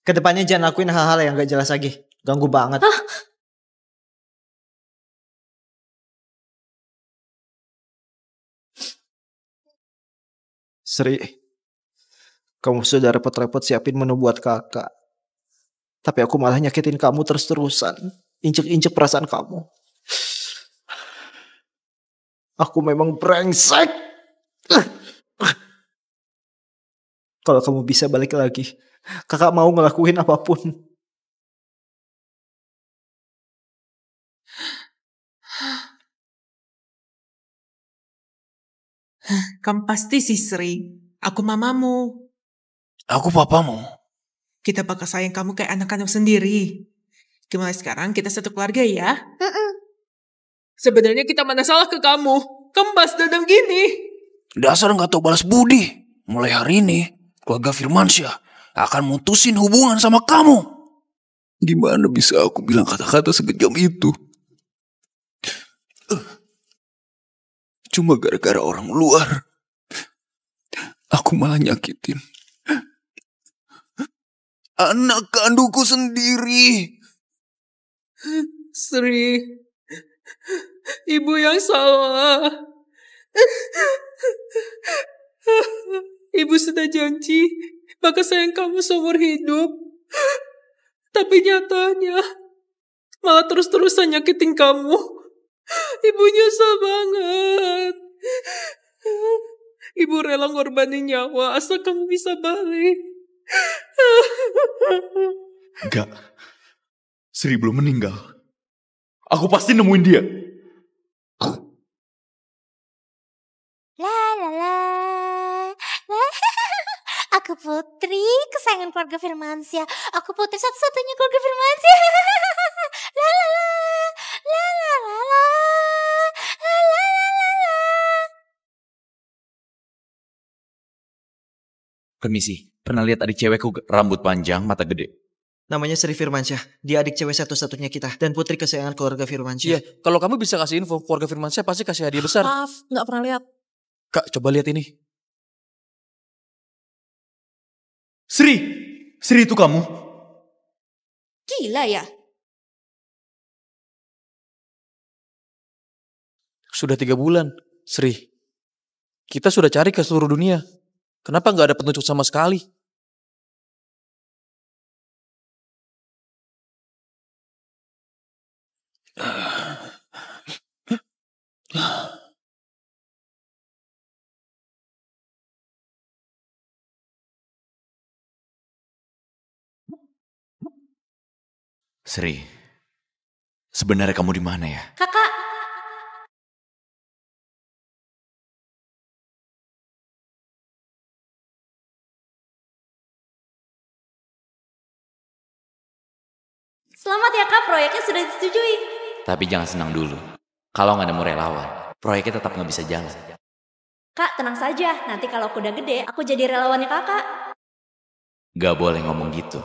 Kedepannya jangan lakuin hal-hal yang gak jelas lagi. Ganggu banget. Sri, kamu sudah repot-repot siapin menu buat kakak. Tapi aku malah nyakitin kamu terus-terusan. Injek-injek perasaan kamu. Aku memang brengsek. Kalau kamu bisa balik lagi, kakak mau ngelakuin apapun. Kamu pasti sih Sri. Aku mamamu. Aku papamu. Kita bakal sayang kamu kayak anak kandung sendiri. Mulai sekarang kita satu keluarga ya. Sebenarnya kita mana salah ke kamu. Kamu bahas dendam gini. Dasar gak tau balas budi. Mulai hari ini, keluarga Firmansyah akan mutusin hubungan sama kamu. Gimana bisa aku bilang kata-kata sekejam itu? Cuma gara-gara orang luar. Aku malah nyakitin anak kandungku sendiri. Sri, ibu yang salah. Ibu sudah janji bakal sayang kamu seumur hidup. Tapi nyatanya malah terus-terusan nyakitin kamu. Ibu nyesel banget. Ibu rela ngorbanin nyawa asal kamu bisa balik. Enggak, Sri belum meninggal. Aku pasti nemuin dia. La la la. Aku Putri, kesayangan keluarga Firmansyah. Aku Putri satu-satunya keluarga Firmansyah. La la la. La la la la. La la la la. Permisi, pernah lihat adik cewekku rambut panjang, mata gede? Namanya Sri Firmansyah. Dia adik cewek satu-satunya kita. Dan putri kesayangan keluarga Firmansyah. Iya, kalau kamu bisa kasih info, keluarga Firmansyah pasti kasih hadiah besar. Maaf, nggak pernah lihat. Kak, coba lihat ini. Sri itu kamu? Gila ya? Sudah 3 bulan, Sri. Kita sudah cari ke seluruh dunia. Kenapa nggak ada petunjuk sama sekali? Sri, sebenarnya kamu di mana ya? Kakak, selamat ya kak, proyeknya sudah disetujui. Tapi jangan senang dulu. Kalau nggak nemu relawan, proyeknya tetap nggak bisa jalan. Kak, tenang saja. Nanti kalau aku udah gede, aku jadi relawannya kakak. Gak boleh ngomong gitu.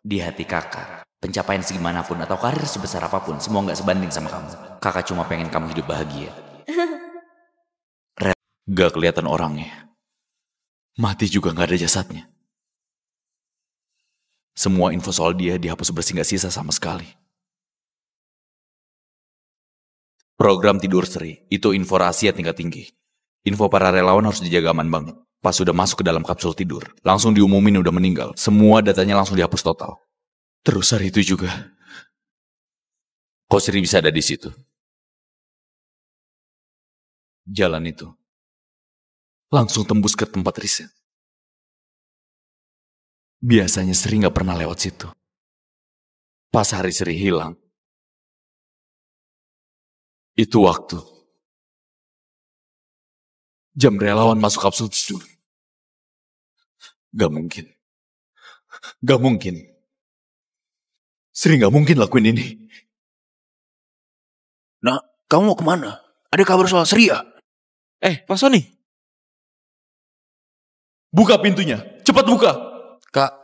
Di hati kakak, pencapaian segimanapun atau karir sebesar apapun, semua nggak sebanding sama kamu. Kakak cuma pengen kamu hidup bahagia. Gak kelihatan orangnya. Mati juga gak ada jasadnya. Semua info soal dia dihapus bersih gak sisa sama sekali. Program Tidur Sri, itu info rahasia tingkat tinggi. Info para relawan harus dijaga aman banget. Pas sudah masuk ke dalam kapsul tidur, langsung diumumin udah meninggal. Semua datanya langsung dihapus total. Terus hari itu juga, kok Sri bisa ada di situ? Jalan itu langsung tembus ke tempat riset. Biasanya Sri gak pernah lewat situ. Pas hari Sri hilang, Itu waktu. Jam relawan masuk kapsul tidur. Gak mungkin. Gak mungkin. Sri gak mungkin lakuin ini. Nah, kamu mau kemana? Ada kabar soal Sri ya? Pak Sony. Buka pintunya. Cepat buka. Kak,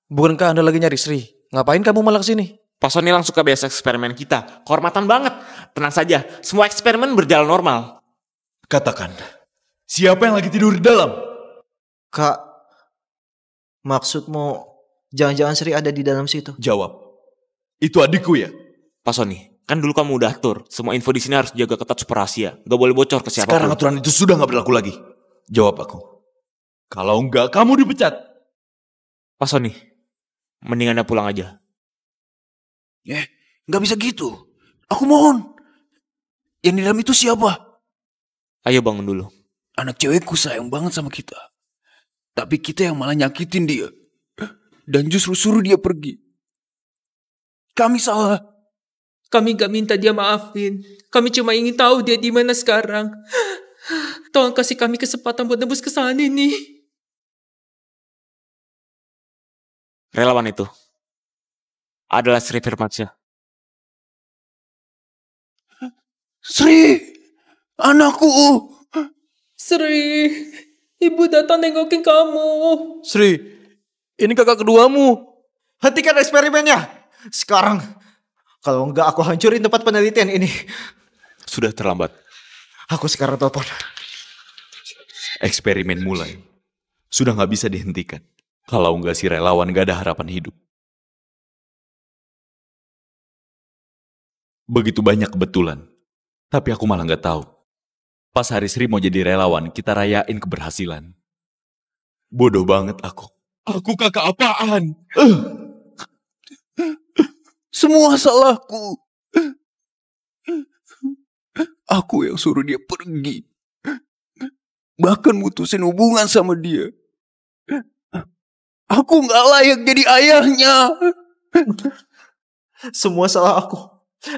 bukankah Anda lagi nyari Sri? Ngapain kamu malah kesini? Pak Sony langsung ke biasa eksperimen kita. Kehormatan banget. Tenang saja, semua eksperimen berjalan normal. Katakan, siapa yang lagi tidur di dalam? Kak, maksudmu jangan-jangan Sri ada di dalam situ? Jawab. Itu adikku ya? Pak Sony, kan dulu kamu udah atur. Semua info di sini harus jaga ketat super rahasia. Gak boleh bocor ke siapapun. Sekarang aturan itu sudah gak berlaku lagi. Jawab aku. Kalau enggak, kamu dipecat. Pak Sony, mending Anda pulang aja. Gak bisa gitu. Aku mohon. Yang di dalam itu siapa? Ayo bangun dulu. Anak cewekku sayang banget sama kita. Tapi kita yang malah nyakitin dia. Dan justru suruh dia pergi. Kami salah. Kami gak minta dia maafin. Kami cuma ingin tahu dia di mana sekarang. Tolong kasih kami kesempatan buat tembus kesalahan ini. Relawan itu adalah Sri Firmansyah. Sri, anakku. Sri, ibu datang nengokin kamu. Sri, ini kakak keduamu. Hentikan eksperimennya. Sekarang, kalau enggak aku hancurin tempat penelitian ini. Sudah terlambat. Aku sekarang telepon. Eksperimen mulai. Sudah gak bisa dihentikan. Kalau enggak si relawan gak ada harapan hidup. Begitu banyak kebetulan. Tapi aku malah gak tahu. Pas hari Sri mau jadi relawan, kita rayain keberhasilan. Bodoh banget aku. Aku kakak apaan? Semua salahku. Aku yang suruh dia pergi. Bahkan mutusin hubungan sama dia. Aku gak layak jadi ayahnya. Semua salah aku.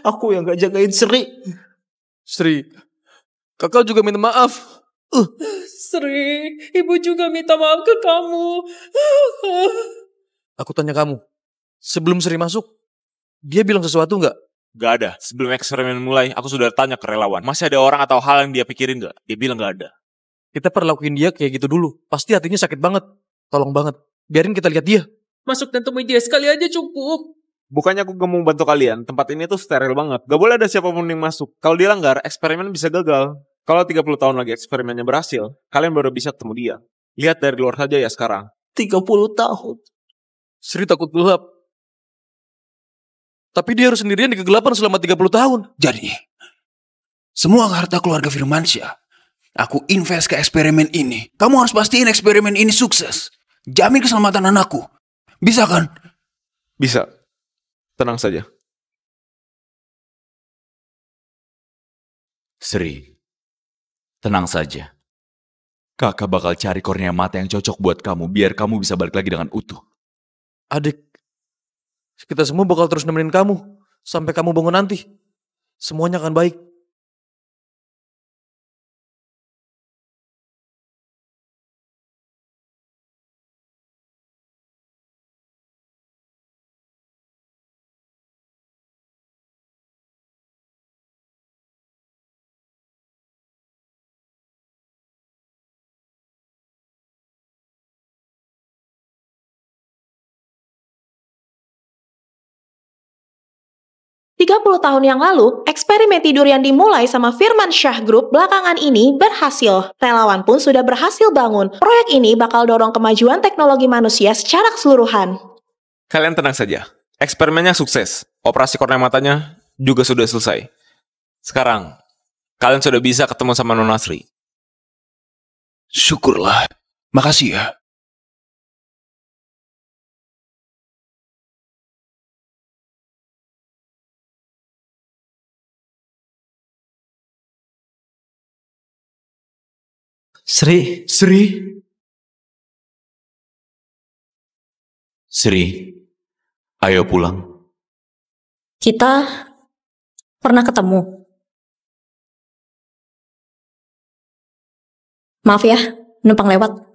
Aku yang gak jagain Sri. Sri, kakak juga minta maaf. Sri, ibu juga minta maaf ke kamu. Aku tanya kamu, sebelum Sri masuk, dia bilang sesuatu nggak? Gak ada. Sebelum eksperimen mulai, aku sudah tanya ke relawan. Masih ada orang atau hal yang dia pikirin gak? Dia bilang gak ada. Kita perlakuin dia kayak gitu dulu. Pasti hatinya sakit banget. Tolong banget. Biarin kita lihat dia. Masuk dan temui dia sekali aja cukup. Bukannya aku gak mau bantu kalian. Tempat ini tuh steril banget. Gak boleh ada siapapun yang masuk. Kalau dilanggar, eksperimen bisa gagal. Kalau 30 tahun lagi eksperimennya berhasil, kalian baru bisa ketemu dia. Lihat dari luar saja ya sekarang. 30 tahun. Sri takut gelap. Tapi dia harus sendirian di kegelapan selama 30 tahun. Jadi, semua harta keluarga Firmansyah, aku invest ke eksperimen ini. Kamu harus pastiin eksperimen ini sukses. Jamin keselamatan anakku. Bisa kan? Bisa. Tenang saja. Sri, tenang saja. Kakak bakal cari kornea mata yang cocok buat kamu, biar kamu bisa balik lagi dengan utuh. Adik, kita semua bakal terus nemenin kamu sampai kamu bangun nanti. Semuanya akan baik. Tiga 30 tahun yang lalu, eksperimen tidur yang dimulai sama Firmansyah Group belakangan ini berhasil. Relawan pun sudah berhasil bangun. Proyek ini bakal dorong kemajuan teknologi manusia secara keseluruhan. Kalian tenang saja. Eksperimennya sukses. Operasi kornea matanya juga sudah selesai. Sekarang, kalian sudah bisa ketemu sama Nona Sri. Syukurlah. Makasih ya. Sri. Sri, ayo pulang. Kita pernah ketemu. Maaf ya, numpang lewat.